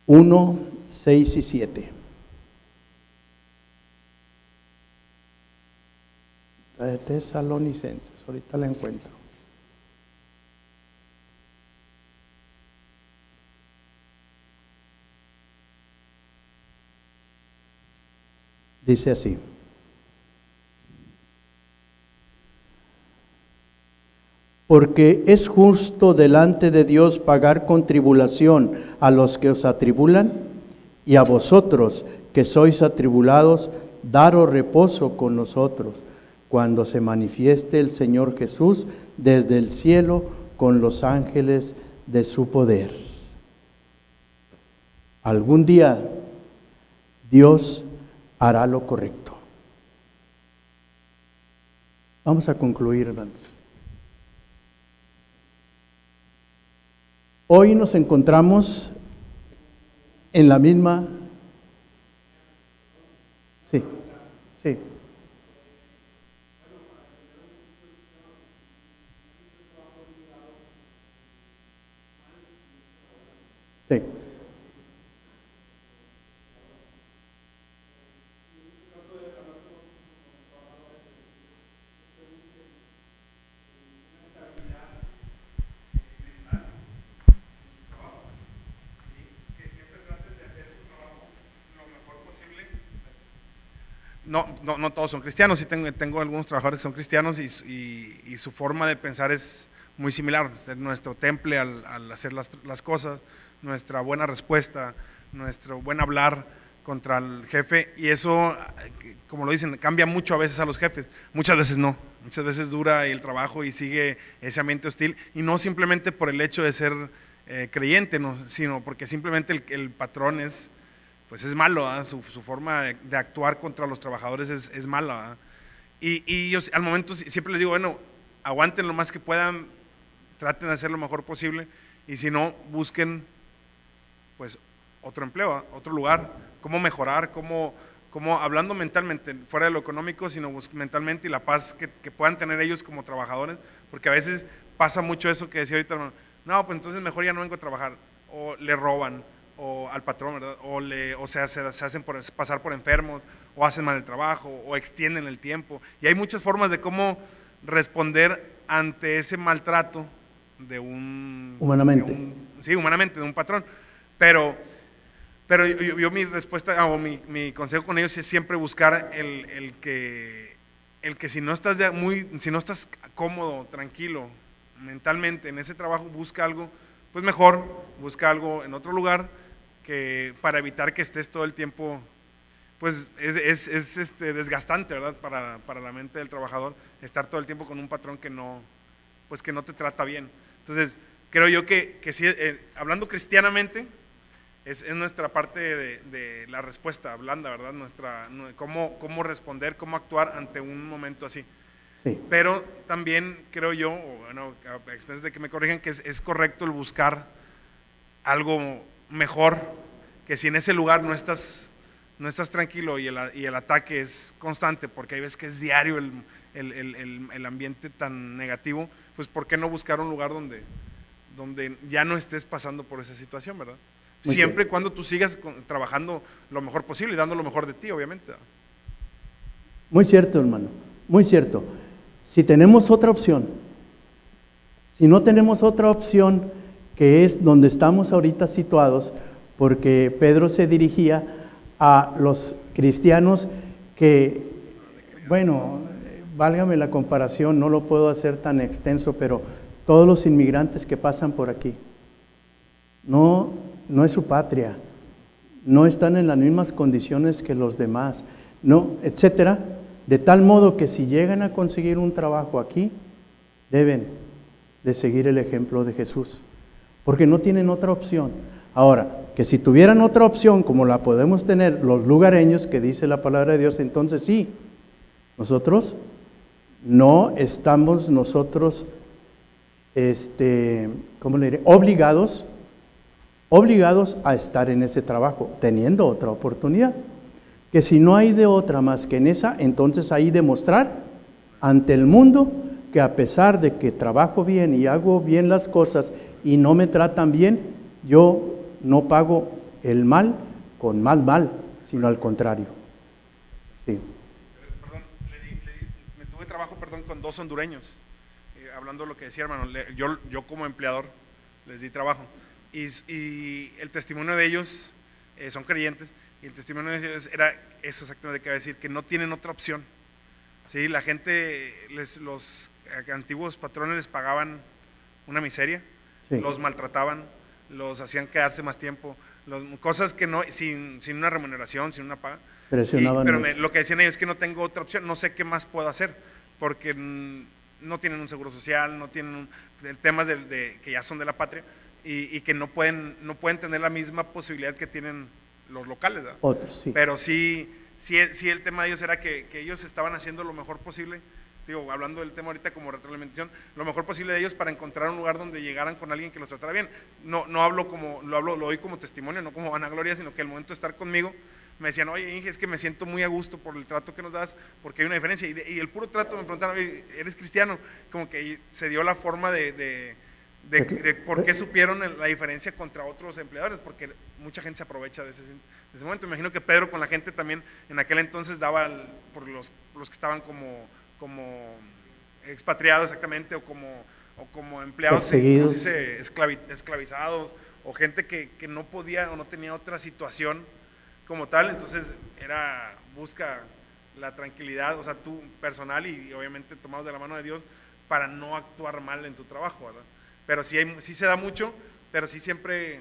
1, 6 y 7. La de Tesalonicenses, ahorita la encuentro. Dice así: porque es justo delante de Dios pagar con tribulación a los que os atribulan, y a vosotros que sois atribulados, daros reposo con nosotros, cuando se manifieste el Señor Jesús desde el cielo con los ángeles de su poder. Algún día Dios hará lo correcto. Vamos a concluir, hermanos. Hoy nos encontramos en la misma... Sí, sí. Sí. No todos son cristianos, sí tengo algunos trabajadores que son cristianos y su forma de pensar es muy similar. Nuestro temple al hacer las cosas, nuestra buena respuesta, nuestro buen hablar contra el jefe, y eso, como lo dicen, cambia mucho a veces a los jefes, muchas veces no, muchas veces dura el trabajo y sigue ese ambiente hostil, y no simplemente por el hecho de ser creyente, no, sino porque simplemente el patrón es malo, ¿eh? Su forma de actuar contra los trabajadores es mala, ¿eh? Y yo al momento siempre les digo, bueno, aguanten lo más que puedan, traten de hacer lo mejor posible, y si no, busquen pues otro empleo, ¿eh? Otro lugar, cómo mejorar, cómo hablando mentalmente, fuera de lo económico, sino mentalmente, y la paz que puedan tener ellos como trabajadores, porque a veces pasa mucho eso que decía ahorita, no, pues entonces mejor ya no vengo a trabajar, o le roban o al patrón, ¿verdad? O se hacen pasar por enfermos, o hacen mal el trabajo, o extienden el tiempo. Y hay muchas formas de cómo responder ante ese maltrato Humanamente. Sí, humanamente, de un patrón. Pero yo mi respuesta o mi consejo con ellos es siempre buscar el que si no estás si no estás cómodo, tranquilo, mentalmente en ese trabajo, busca algo, pues mejor, busca algo en otro lugar para evitar que estés todo el tiempo, pues es desgastante, ¿verdad? Para la mente del trabajador, estar todo el tiempo con un patrón que no te trata bien. Entonces, creo yo que sí, hablando cristianamente, es nuestra parte de la respuesta blanda, ¿verdad? Cómo responder, cómo actuar ante un momento así. Sí. Pero también creo yo, bueno, a expensas de que me corrijan, que es correcto el buscar algo mejor, que si en ese lugar no estás tranquilo y el ataque es constante, porque hay veces que es diario el ambiente tan negativo, pues ¿por qué no buscar un lugar donde ya no estés pasando por esa situación, ¿verdad? Muy Siempre y bien. cuando tú sigas trabajando lo mejor posible y dando lo mejor de ti, obviamente. Muy cierto, hermano, muy cierto. Si tenemos otra opción, si no tenemos otra opción, que es donde estamos ahorita situados, porque Pedro se dirigía a los cristianos que, bueno, válgame la comparación, no lo puedo hacer tan extenso, pero todos los inmigrantes que pasan por aquí, no es su patria, no están en las mismas condiciones que los demás, no, etcétera, de tal modo que si llegan a conseguir un trabajo aquí, deben de seguir el ejemplo de Jesús, porque no tienen otra opción. Ahora, que si tuvieran otra opción, como la podemos tener los lugareños, que dice la palabra de Dios, entonces sí, nosotros no estamos ¿cómo le diré? Obligados a estar en ese trabajo, teniendo otra oportunidad. Que si no hay de otra más que en esa, entonces ahí demostrar ante el mundo que a pesar de que trabajo bien y hago bien las cosas y no me tratan bien, yo no pago el mal con mal, sino al contrario. Sí. Perdón, me tuve trabajo, con 2 hondureños, hablando de lo que decía, hermano. Yo como empleador les di trabajo y el testimonio de ellos, son creyentes, y el testimonio de ellos era eso exactamente que iba a decir, que no tienen otra opción. Sí, la gente, los antiguos patrones les pagaban una miseria, Sí. los maltrataban, los hacían quedarse más tiempo, cosas que no, sin una remuneración, sin una paga. Presionaban Pero mucho. lo que decían ellos es que no tengo otra opción, no sé qué más puedo hacer, porque no tienen un seguro social, no tienen temas que ya son de la patria y que no pueden tener la misma posibilidad que tienen los locales, ¿verdad? Otros, sí. Pero sí el tema de ellos era que ellos estaban haciendo lo mejor posible, digo, hablando del tema ahorita como retroalimentación, lo mejor posible de ellos para encontrar un lugar donde llegaran con alguien que los tratara bien. No hablo lo doy como testimonio, no como vanagloria, sino que el momento de estar conmigo, me decían, oye, Inge, es que me siento muy a gusto por el trato que nos das, porque hay una diferencia. Y el puro trato me preguntaron, oye, ¿eres cristiano? Como que se dio la forma de por qué supieron la diferencia contra otros empleadores, porque mucha gente se aprovecha de ese momento. Me imagino que Pedro con la gente también en aquel entonces daba por los que estaban como expatriados exactamente, o como empleados, ¿cómo se dice? Esclavizados, o gente que no podía o no tenía otra situación como tal. Entonces busca la tranquilidad, o sea, tú personal y obviamente tomados de la mano de Dios para no actuar mal en tu trabajo, ¿verdad? Pero sí se da mucho, pero sí siempre,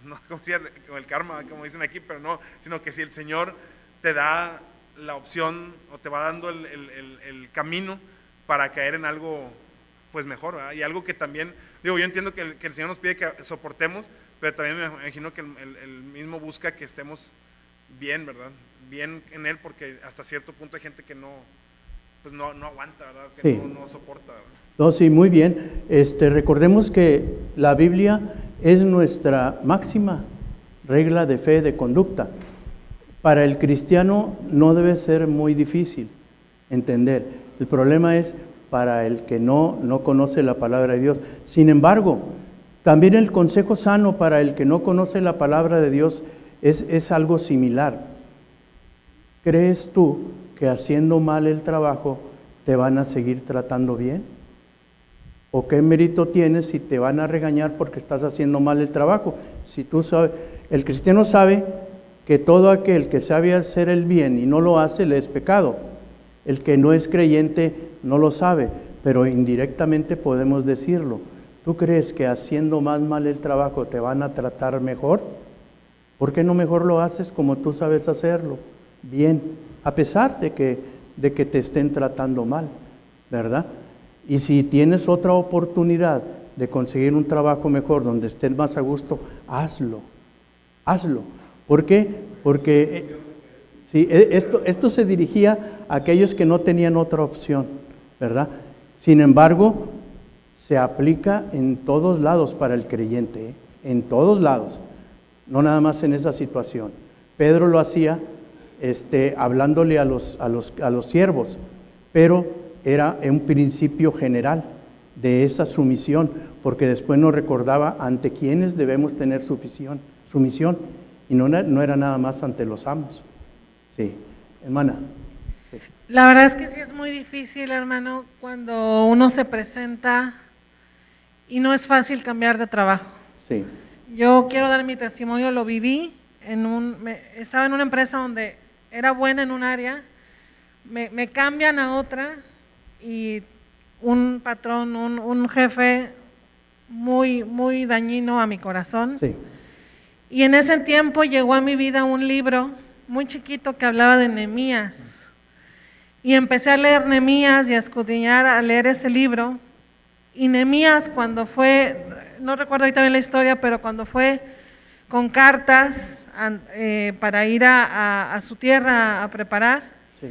no como el karma, como dicen aquí, pero no, sino que si el Señor te da la opción o te va dando el camino para caer en algo pues mejor, ¿verdad? Y algo que también, digo, yo entiendo que el Señor nos pide que soportemos, pero también me imagino que el mismo busca que estemos bien, ¿verdad? Bien en Él, porque hasta cierto punto hay gente que no aguanta, ¿verdad? Que Sí. no soporta, ¿verdad? No, sí, muy bien. Recordemos que la Biblia es nuestra máxima regla de fe, de conducta. Para el cristiano no debe ser muy difícil entender. El problema es para el que no conoce la palabra de Dios. Sin embargo, también el consejo sano para el que no conoce la palabra de Dios es algo similar. ¿Crees tú que haciendo mal el trabajo te van a seguir tratando bien? ¿O qué mérito tienes si te van a regañar porque estás haciendo mal el trabajo? Si tú sabes, el cristiano sabe que todo aquel que sabe hacer el bien y no lo hace, le es pecado. El que no es creyente no lo sabe, pero indirectamente podemos decirlo. ¿Tú crees que haciendo más mal el trabajo te van a tratar mejor? ¿Por qué no mejor lo haces como tú sabes hacerlo? Bien, a pesar de que te estén tratando mal, ¿verdad? Y si tienes otra oportunidad de conseguir un trabajo mejor, donde estés más a gusto, hazlo. Hazlo. ¿Por qué? Porque sí, esto se dirigía a aquellos que no tenían otra opción, ¿verdad? Sin embargo, se aplica en todos lados para el creyente, ¿eh? En todos lados, no nada más en esa situación. Pedro lo hacía hablándole a los siervos, pero era un principio general de esa sumisión, porque después nos recordaba ante quiénes debemos tener sumisión, y no era nada más ante los amos. Sí, hermana. Sí. La verdad es que sí es muy difícil, hermano, cuando uno se presenta y no es fácil cambiar de trabajo. Sí. Yo quiero dar mi testimonio, lo viví, estaba en una empresa donde era buena en un área, me cambian a otra y un patrón, un jefe muy, muy dañino a mi corazón. Sí. Y en ese tiempo llegó a mi vida un libro muy chiquito que hablaba de Nehemías. Y empecé a leer Nehemías y a escudriñar, a leer ese libro. Y Nehemías cuando fue, no recuerdo ahorita bien la historia, pero cuando fue con cartas para ir a su tierra a preparar, Sí.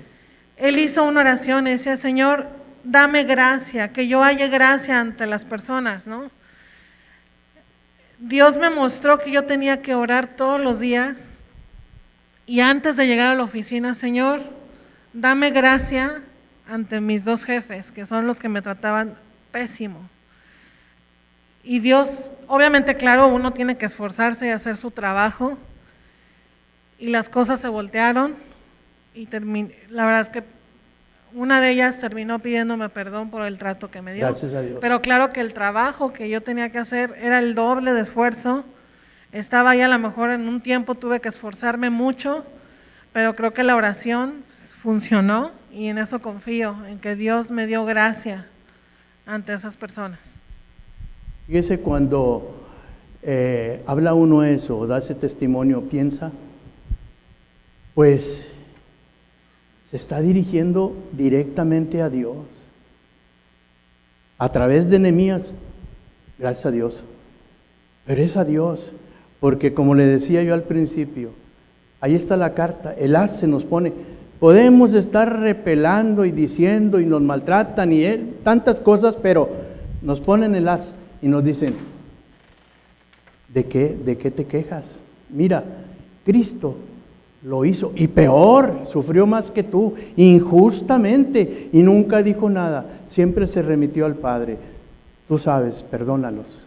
él hizo una oración y decía: Señor, dame gracia, que yo haya gracia ante las personas, ¿no? Dios me mostró que yo tenía que orar todos los días y antes de llegar a la oficina: Señor, dame gracia ante mis dos jefes, que son los que me trataban pésimo. Y Dios, obviamente, claro, uno tiene que esforzarse y hacer su trabajo, y las cosas se voltearon y la verdad es que una de ellas terminó pidiéndome perdón por el trato que me dio. Gracias a Dios. Pero claro que el trabajo que yo tenía que hacer era el doble de esfuerzo. Estaba ahí, a lo mejor en un tiempo tuve que esforzarme mucho, pero creo que la oración funcionó y en eso confío, en que Dios me dio gracia ante esas personas. Fíjese, cuando habla uno eso, o da ese testimonio, piensa, pues se está dirigiendo directamente a Dios. A través de Nehemías, gracias a Dios. Pero es a Dios, porque como le decía yo al principio, ahí está la carta, el haz se nos pone. Podemos estar repelando y diciendo y nos maltratan y tantas cosas, pero nos ponen el haz y nos dicen: ¿de qué te quejas? Mira, Cristo lo hizo, y peor, sufrió más que tú, injustamente, y nunca dijo nada, siempre se remitió al Padre. Tú sabes, perdónalos,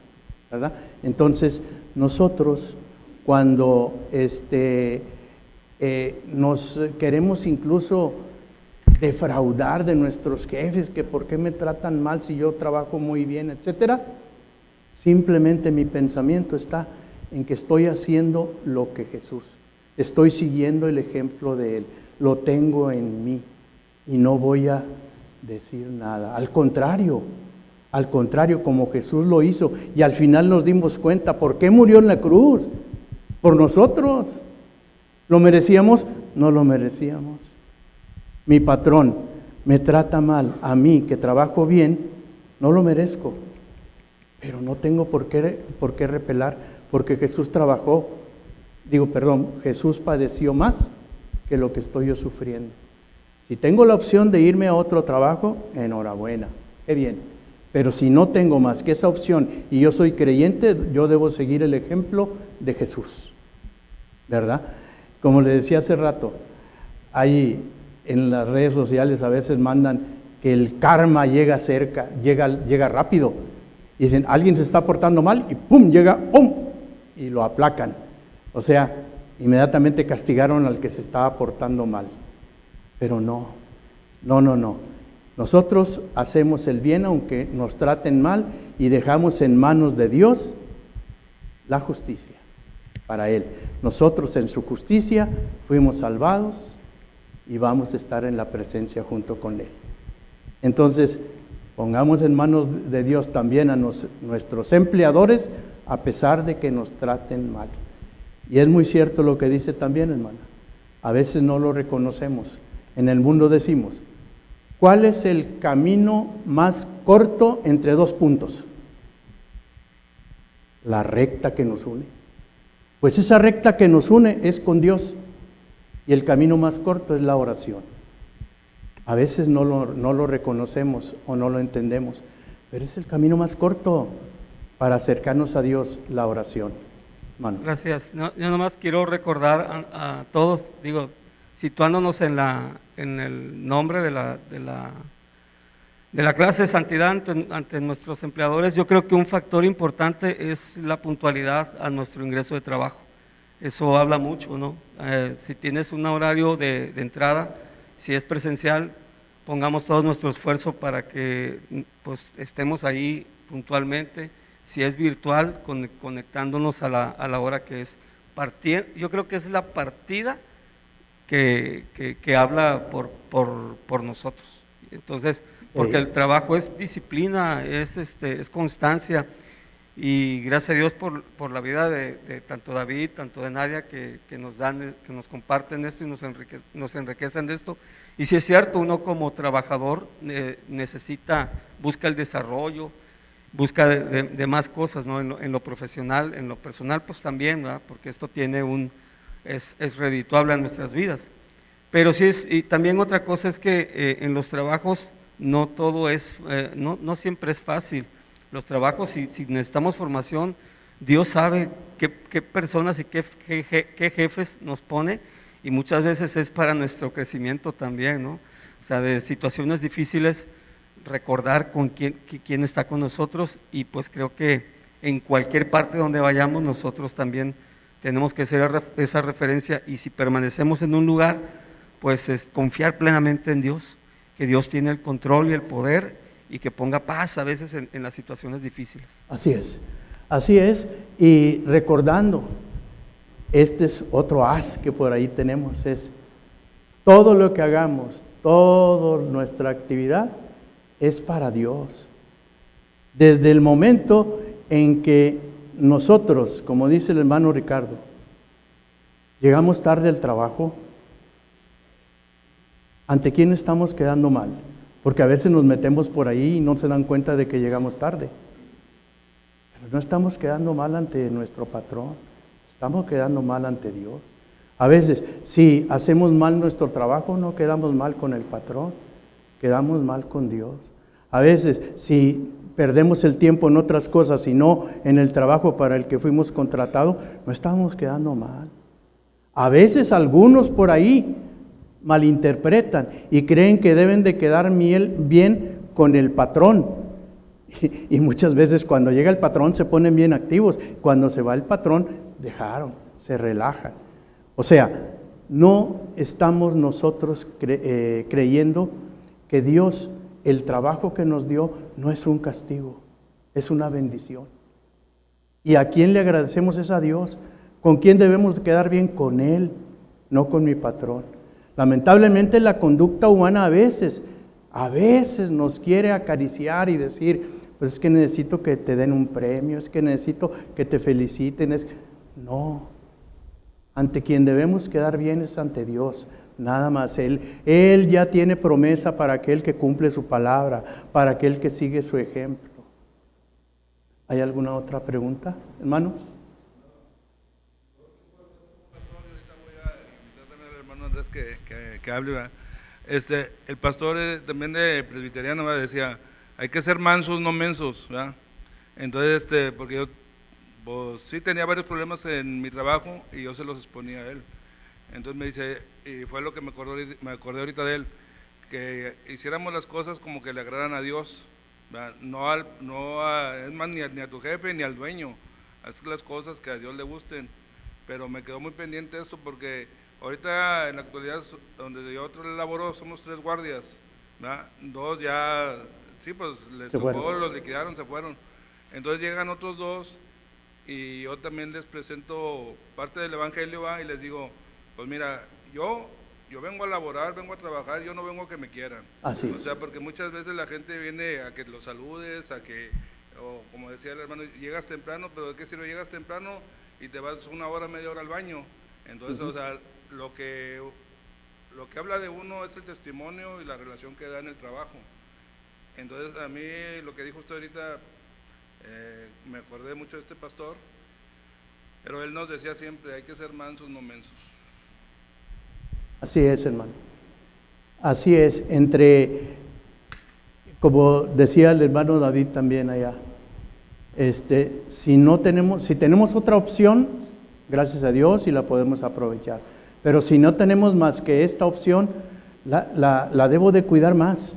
¿verdad? Entonces, nosotros, cuando nos queremos incluso defraudar de nuestros jefes, que por qué me tratan mal si yo trabajo muy bien, etcétera, simplemente mi pensamiento está en que estoy haciendo lo que Jesús. Estoy siguiendo el ejemplo de Él, lo tengo en mí y no voy a decir nada. Al contrario, como Jesús lo hizo, y al final nos dimos cuenta, ¿por qué murió en la cruz? Por nosotros. ¿Lo merecíamos? No lo merecíamos. Mi patrón me trata mal, a mí que trabajo bien, no lo merezco, pero no tengo por qué repelar, porque Jesús Jesús padeció más que lo que estoy yo sufriendo. Si tengo la opción de irme a otro trabajo, enhorabuena, qué bien. Pero si no tengo más que esa opción y yo soy creyente, yo debo seguir el ejemplo de Jesús, ¿verdad? Como le decía hace rato, ahí en las redes sociales a veces mandan que el karma llega cerca, llega rápido. Y dicen, alguien se está portando mal y ¡pum! Llega, ¡pum! Y lo aplacan. O sea, inmediatamente castigaron al que se estaba portando mal. Pero no. Nosotros hacemos el bien aunque nos traten mal y dejamos en manos de Dios la justicia para Él. Nosotros en su justicia fuimos salvados y vamos a estar en la presencia junto con Él. Entonces, pongamos en manos de Dios también a nuestros empleadores, a pesar de que nos traten mal. Y es muy cierto lo que dice también, hermana. A veces no lo reconocemos. En el mundo decimos, ¿cuál es el camino más corto entre dos puntos? La recta que nos une. Pues esa recta que nos une es con Dios. Y el camino más corto es la oración. A veces no lo reconocemos o no lo entendemos, pero es el camino más corto para acercarnos a Dios, la oración. Mano. Gracias. No, yo nomás quiero recordar a todos, digo, situándonos en el nombre de la clase de santidad ante nuestros empleadores. Yo creo que un factor importante es la puntualidad a nuestro ingreso de trabajo. Eso habla mucho, ¿no? Si tienes un horario de entrada, si es presencial, pongamos todo nuestro esfuerzo para que pues, estemos ahí puntualmente. Si es virtual, conectándonos a la hora que es partida. Yo creo que es la partida que habla por nosotros. Entonces, porque el trabajo es disciplina, es constancia, y gracias a Dios por la vida de tanto David, tanto de Nadia, que nos comparten esto y nos enriquecen de esto. Y si es cierto, uno como trabajador busca el desarrollo, busca de más cosas, ¿no? En lo profesional, en lo personal, pues también, ¿verdad? Porque esto es redituable a nuestras vidas. Pero sí y también otra cosa es que en los trabajos no todo no siempre es fácil. Los trabajos, si necesitamos formación, Dios sabe qué personas y qué jefes nos pone, y muchas veces es para nuestro crecimiento también, ¿no? O sea, de situaciones difíciles, recordar con quién está con nosotros, y pues creo que en cualquier parte donde vayamos nosotros también tenemos que ser esa referencia, y si permanecemos en un lugar, pues es confiar plenamente en Dios, que Dios tiene el control y el poder, y que ponga paz a veces en las situaciones difíciles. Así es, y recordando, este es otro as que por ahí tenemos, es todo lo que hagamos, toda nuestra actividad es para Dios. Desde el momento en que nosotros, como dice el hermano Ricardo, llegamos tarde al trabajo, ¿ante quién estamos quedando mal? Porque a veces nos metemos por ahí y no se dan cuenta de que llegamos tarde. Pero no estamos quedando mal ante nuestro patrón, estamos quedando mal ante Dios. A veces, si hacemos mal nuestro trabajo, no quedamos mal con el patrón, quedamos mal con Dios. A veces, si perdemos el tiempo en otras cosas y no en el trabajo para el que fuimos contratados, no estamos quedando mal. A veces algunos por ahí malinterpretan y creen que deben de quedar bien con el patrón. Y muchas veces cuando llega el patrón se ponen bien activos. Cuando se va el patrón, se relajan. O sea, no estamos nosotros creyendo que Dios, el trabajo que nos dio, no es un castigo, es una bendición. ¿Y a quién le agradecemos? Es a Dios. ¿Con quién debemos quedar bien? Con Él, no con mi patrón. Lamentablemente la conducta humana a veces nos quiere acariciar y decir, pues es que necesito que te den un premio, es que necesito que te feliciten. No, ante quien debemos quedar bien es ante Dios, nada más. Él ya tiene promesa para aquel que cumple su palabra, para aquel que sigue su ejemplo. ¿Hay alguna otra pregunta, hermano? Que hable, ¿verdad? El pastor también de presbiteriano, ¿verdad? Decía, hay que ser mansos, no mensos, ¿verdad? Entonces, porque yo pues, sí tenía varios problemas en mi trabajo y yo se los exponía a él. Entonces me dice, y fue lo que me acordé ahorita de él, que hiciéramos las cosas como que le agradan a Dios, ¿verdad? Es más, ni a tu jefe ni al dueño, haz las cosas que a Dios le gusten. Pero me quedó muy pendiente esto porque ahorita en la actualidad donde yo laboro somos 3 guardias, ¿verdad? 2 ya, sí, pues les Se tocó, fueron. los liquidaron, se fueron. Entonces llegan otros 2 y yo también les presento parte del evangelio, ¿va? Y les digo, pues mira, yo vengo a laborar, vengo a trabajar, yo no vengo a que me quieran. Así O es. sea, porque muchas veces la gente viene a que los saludes, a que, o como decía el hermano, llegas temprano, pero ¿de qué sirve? Llegas temprano y te vas 1 hora, media hora al baño. Entonces, o sea, lo que habla de uno es el testimonio y la relación que da en el trabajo. Entonces, a mí lo que dijo usted ahorita, me acordé mucho de este pastor, pero él nos decía siempre, hay que ser mansos, no mensos. Así es, hermano. Así es, como decía el hermano David también allá, si tenemos otra opción, gracias a Dios y la podemos aprovechar. Pero si no tenemos más que esta opción, la debo de cuidar más.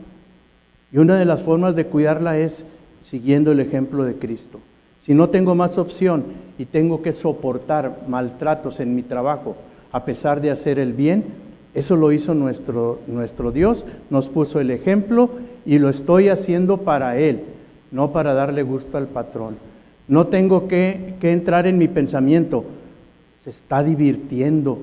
Y una de las formas de cuidarla es siguiendo el ejemplo de Cristo. Si no tengo más opción y tengo que soportar maltratos en mi trabajo a pesar de hacer el bien, eso lo hizo nuestro Dios, nos puso el ejemplo y lo estoy haciendo para Él, no para darle gusto al patrón. No tengo que entrar en mi pensamiento, se está divirtiendo,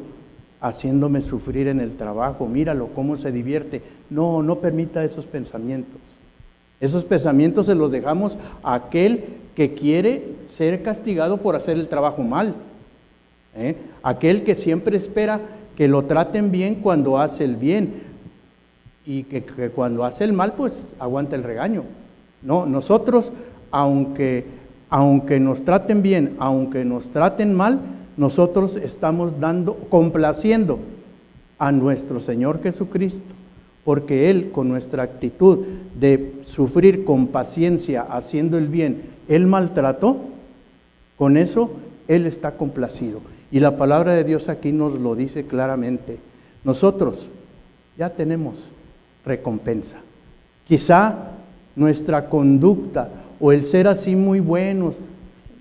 haciéndome sufrir en el trabajo, míralo cómo se divierte. No permita esos pensamientos. Esos pensamientos se los dejamos a aquel que quiere ser castigado por hacer el trabajo mal. Aquel que siempre espera que lo traten bien cuando hace el bien y que cuando hace el mal, pues aguanta el regaño. No, nosotros, aunque nos traten bien, aunque nos traten mal, nosotros estamos complaciendo a nuestro Señor Jesucristo, porque Él, con nuestra actitud de sufrir con paciencia, haciendo el bien, el maltrato, con eso Él está complacido. Y la palabra de Dios aquí nos lo dice claramente. Nosotros ya tenemos recompensa. Quizá nuestra conducta o el ser así muy buenos,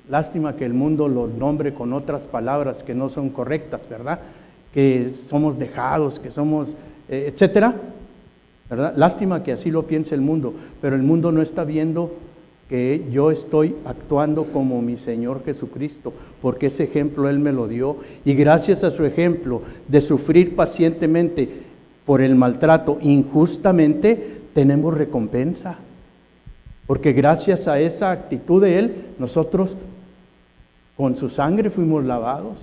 lástima que el mundo lo nombre con otras palabras que no son correctas, ¿verdad? Que somos dejados, que somos, etcétera, ¿verdad? Lástima que así lo piense el mundo, pero el mundo no está viendo que yo estoy actuando como mi Señor Jesucristo, porque ese ejemplo Él me lo dio, y gracias a su ejemplo de sufrir pacientemente por el maltrato injustamente, tenemos recompensa, porque gracias a esa actitud de Él, nosotros con su sangre fuimos lavados.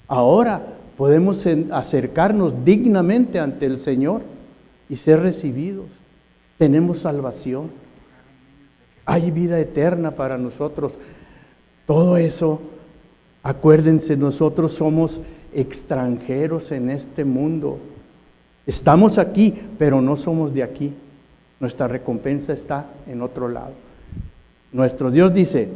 Ahora podemos acercarnos dignamente ante el Señor y ser recibidos. Tenemos salvación. Hay vida eterna para nosotros. Todo eso, acuérdense, nosotros somos extranjeros en este mundo. Estamos aquí, pero no somos de aquí. Nuestra recompensa está en otro lado. Nuestro Dios dice,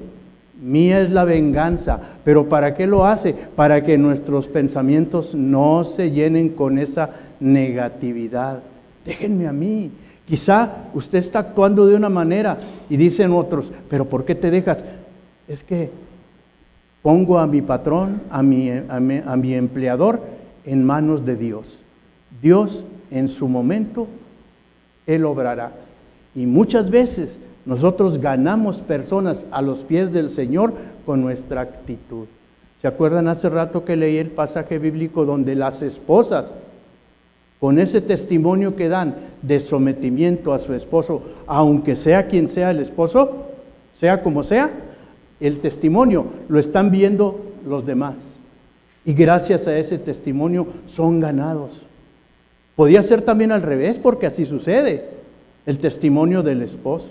mía es la venganza, pero ¿para qué lo hace? Para que nuestros pensamientos no se llenen con esa negatividad. Déjenme a mí. Quizá usted está actuando de una manera y dicen otros, pero ¿por qué te dejas? Es que pongo a mi patrón, a mi empleador en manos de Dios. Dios en su momento, Él obrará. Y muchas veces nosotros ganamos personas a los pies del Señor con nuestra actitud. ¿Se acuerdan hace rato que leí el pasaje bíblico donde las esposas, con ese testimonio que dan de sometimiento a su esposo, aunque sea quien sea el esposo, sea como sea, el testimonio lo están viendo los demás. Y gracias a ese testimonio son ganados. Podía ser también al revés, porque así sucede, el testimonio del esposo.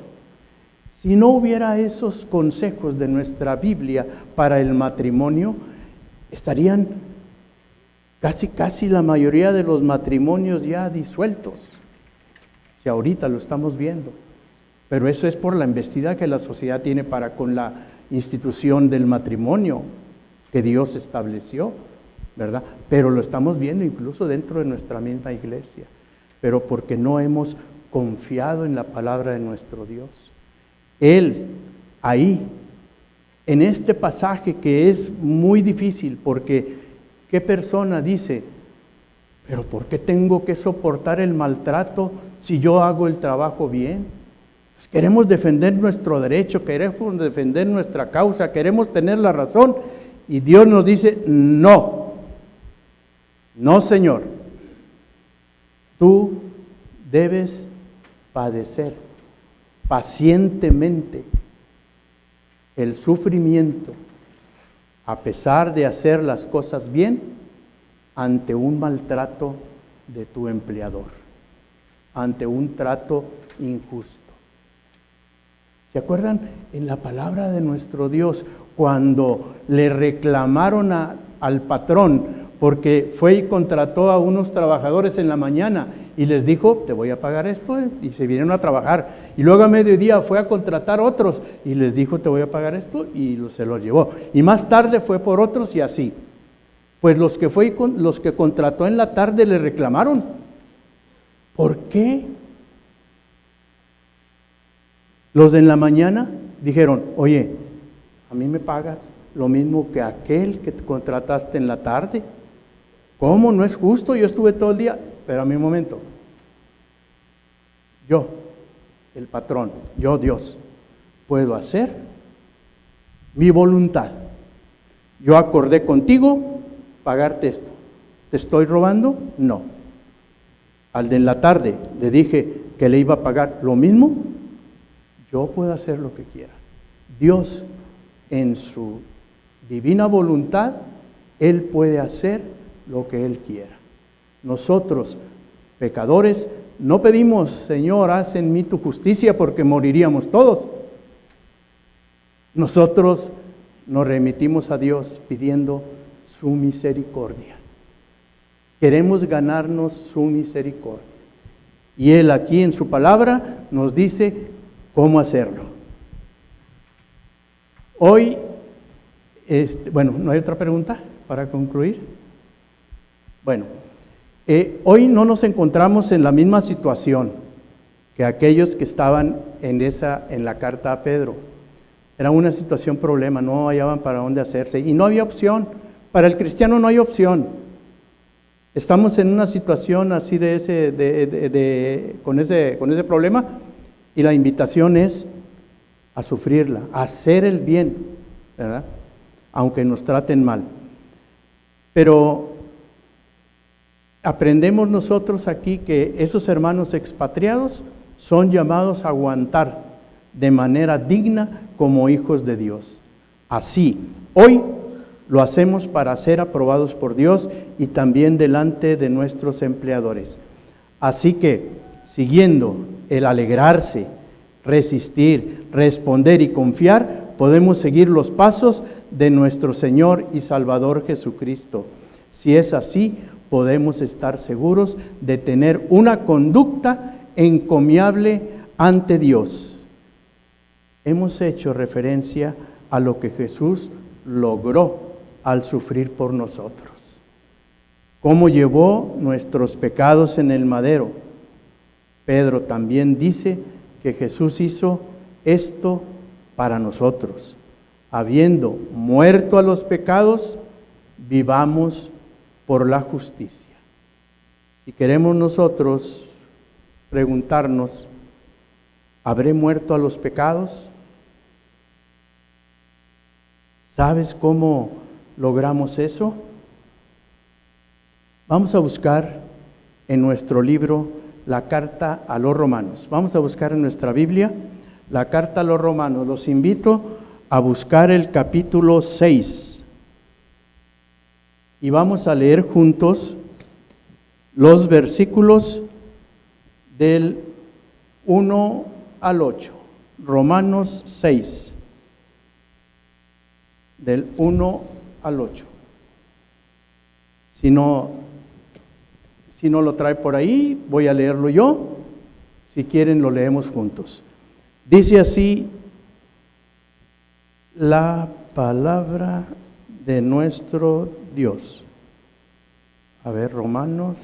Si no hubiera esos consejos de nuestra Biblia para el matrimonio, estarían casi la mayoría de los matrimonios ya disueltos. Y ahorita lo estamos viendo. Pero eso es por la embestida que la sociedad tiene para con la institución del matrimonio que Dios estableció, ¿verdad? Pero lo estamos viendo incluso dentro de nuestra misma iglesia. Pero porque no hemos confiado en la palabra de nuestro Dios. Él, ahí, en este pasaje que es muy difícil, porque ¿qué persona dice, Pero ¿por qué tengo que soportar el maltrato si yo hago el trabajo bien? Pues queremos defender nuestro derecho, queremos defender nuestra causa, queremos tener la razón. Y Dios nos dice, no, no Señor, tú debes padecer pacientemente el sufrimiento a pesar de hacer las cosas bien ante un maltrato de tu empleador, ante un trato injusto. ¿Se acuerdan en la palabra de nuestro Dios cuando le reclamaron al patrón porque fue y contrató a unos trabajadores en la mañana y les dijo, te voy a pagar esto, y se vinieron a trabajar, y luego a mediodía fue a contratar otros y les dijo, te voy a pagar esto, y se los llevó, y más tarde fue por otros y así? Pues los que contrató en la tarde le reclamaron. ¿Por qué? Los de en la mañana dijeron, oye, a mí me pagas lo mismo que aquel que te contrataste en la tarde. ¿Cómo? No es justo, yo estuve todo el día. Pero a mi momento, yo, el patrón, yo Dios, puedo hacer mi voluntad. Yo acordé contigo pagarte esto. ¿Te estoy robando? No. Al de en la tarde le dije que le iba a pagar lo mismo. Yo puedo hacer lo que quiera. Dios, en su divina voluntad, Él puede hacer lo que Él quiera. Nosotros, pecadores, no pedimos, Señor, haz en mí tu justicia, porque moriríamos todos. Nosotros nos remitimos a Dios pidiendo su misericordia. Queremos ganarnos su misericordia. Y Él aquí en su palabra nos dice cómo hacerlo. Hoy, ¿no hay otra pregunta para concluir? Bueno, hoy no nos encontramos en la misma situación que aquellos que estaban en la carta a Pedro. Era una situación problema, no hallaban para dónde hacerse y no había opción. Para el cristiano no hay opción. Estamos en una situación así con ese problema, y la invitación es a sufrirla, a hacer el bien, ¿verdad? Aunque nos traten mal. Pero aprendemos nosotros aquí que esos hermanos expatriados son llamados a aguantar de manera digna como hijos de Dios. Así, hoy lo hacemos para ser aprobados por Dios y también delante de nuestros empleadores. Así que, siguiendo el alegrarse, resistir, responder y confiar, podemos seguir los pasos de nuestro Señor y Salvador Jesucristo. Si es así, podemos estar seguros de tener una conducta encomiable ante Dios. Hemos hecho referencia a lo que Jesús logró al sufrir por nosotros. Cómo llevó nuestros pecados en el madero. Pedro también dice que Jesús hizo esto para nosotros. Habiendo muerto a los pecados, vivamos por la justicia. Si queremos nosotros preguntarnos, ¿habré muerto a los pecados? ¿Sabes cómo logramos eso? Vamos a buscar en nuestro libro la carta a los Romanos. Vamos a buscar en nuestra Biblia la carta a los Romanos. Los invito a buscar el capítulo 6. Y vamos a leer juntos los versículos del 1 al 8. Romanos 6. Del 1 al 8. Si no lo trae por ahí, voy a leerlo yo. Si quieren, lo leemos juntos. Dice así la palabra de nuestro Dios. A ver, Romanos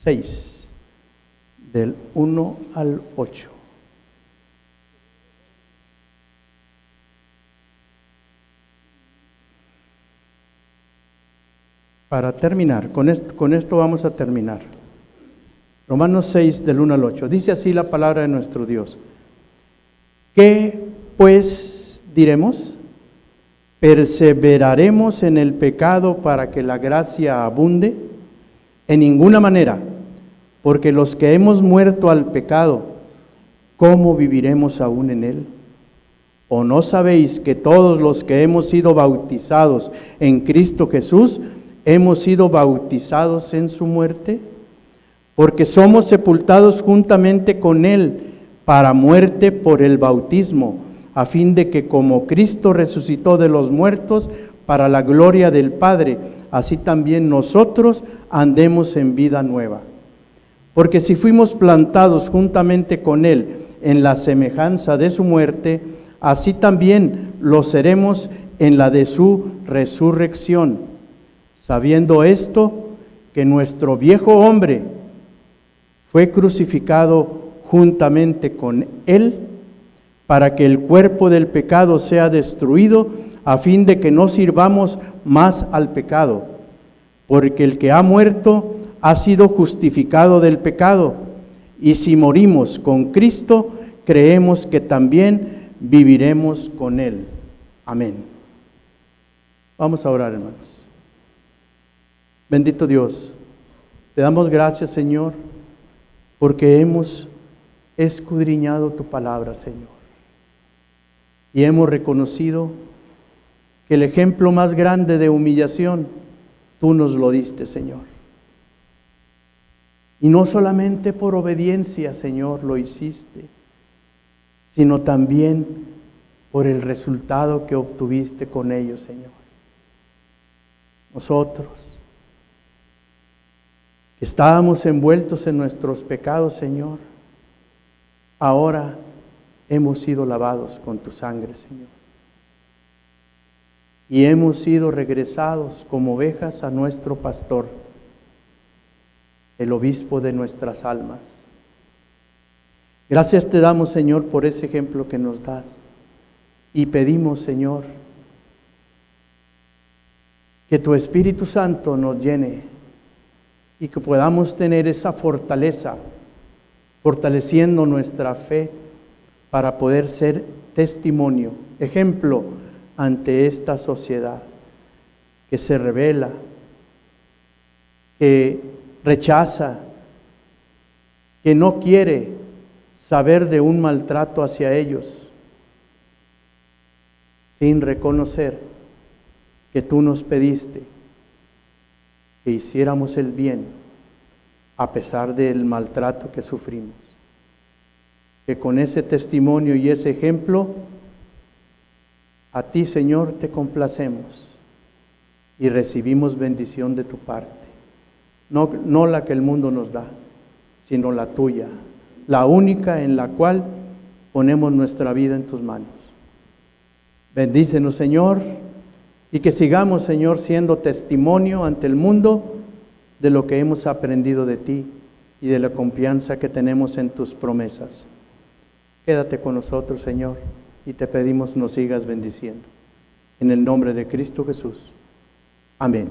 6, del 1 al 8. Para terminar, con esto vamos a terminar. Romanos 6, del 1 al 8. Dice así la palabra de nuestro Dios. ¿Qué pues diremos? ¿Perseveraremos en el pecado para que la gracia abunde? En ninguna manera, porque los que hemos muerto al pecado, ¿cómo viviremos aún en él? ¿O no sabéis que todos los que hemos sido bautizados en Cristo Jesús, hemos sido bautizados en su muerte? Porque somos sepultados juntamente con él para muerte por el bautismo, a fin de que como Cristo resucitó de los muertos para la gloria del Padre, así también nosotros andemos en vida nueva. Porque si fuimos plantados juntamente con él en la semejanza de su muerte, así también lo seremos en la de su resurrección, sabiendo esto, que nuestro viejo hombre fue crucificado juntamente con él, para que el cuerpo del pecado sea destruido, a fin de que no sirvamos más al pecado, porque el que ha muerto ha sido justificado del pecado, y si morimos con Cristo, creemos que también viviremos con él. Amén. Vamos a orar, hermanos. Bendito Dios, te damos gracias, Señor, porque hemos escudriñado tu palabra, Señor, y hemos reconocido que el ejemplo más grande de humillación, tú nos lo diste, Señor. Y no solamente por obediencia, Señor, lo hiciste, sino también por el resultado que obtuviste con ellos, Señor. Nosotros, que estábamos envueltos en nuestros pecados, Señor, ahora hemos sido lavados con tu sangre, Señor. Y hemos sido regresados como ovejas a nuestro pastor, el obispo de nuestras almas. Gracias te damos, Señor, por ese ejemplo que nos das. Y pedimos, Señor, que tu Espíritu Santo nos llene y que podamos tener esa fortaleza, fortaleciendo nuestra fe para poder ser testimonio, ejemplo ante esta sociedad que se rebela, que rechaza, que no quiere saber de un maltrato hacia ellos, sin reconocer que tú nos pediste que hiciéramos el bien a pesar del maltrato que sufrimos. Que con ese testimonio y ese ejemplo, a ti, Señor, te complacemos y recibimos bendición de tu parte. No la que el mundo nos da, sino la tuya, la única en la cual ponemos nuestra vida en tus manos. Bendícenos, Señor, y que sigamos, Señor, siendo testimonio ante el mundo de lo que hemos aprendido de ti y de la confianza que tenemos en tus promesas. Quédate con nosotros, Señor, y te pedimos nos sigas bendiciendo. En el nombre de Cristo Jesús. Amén.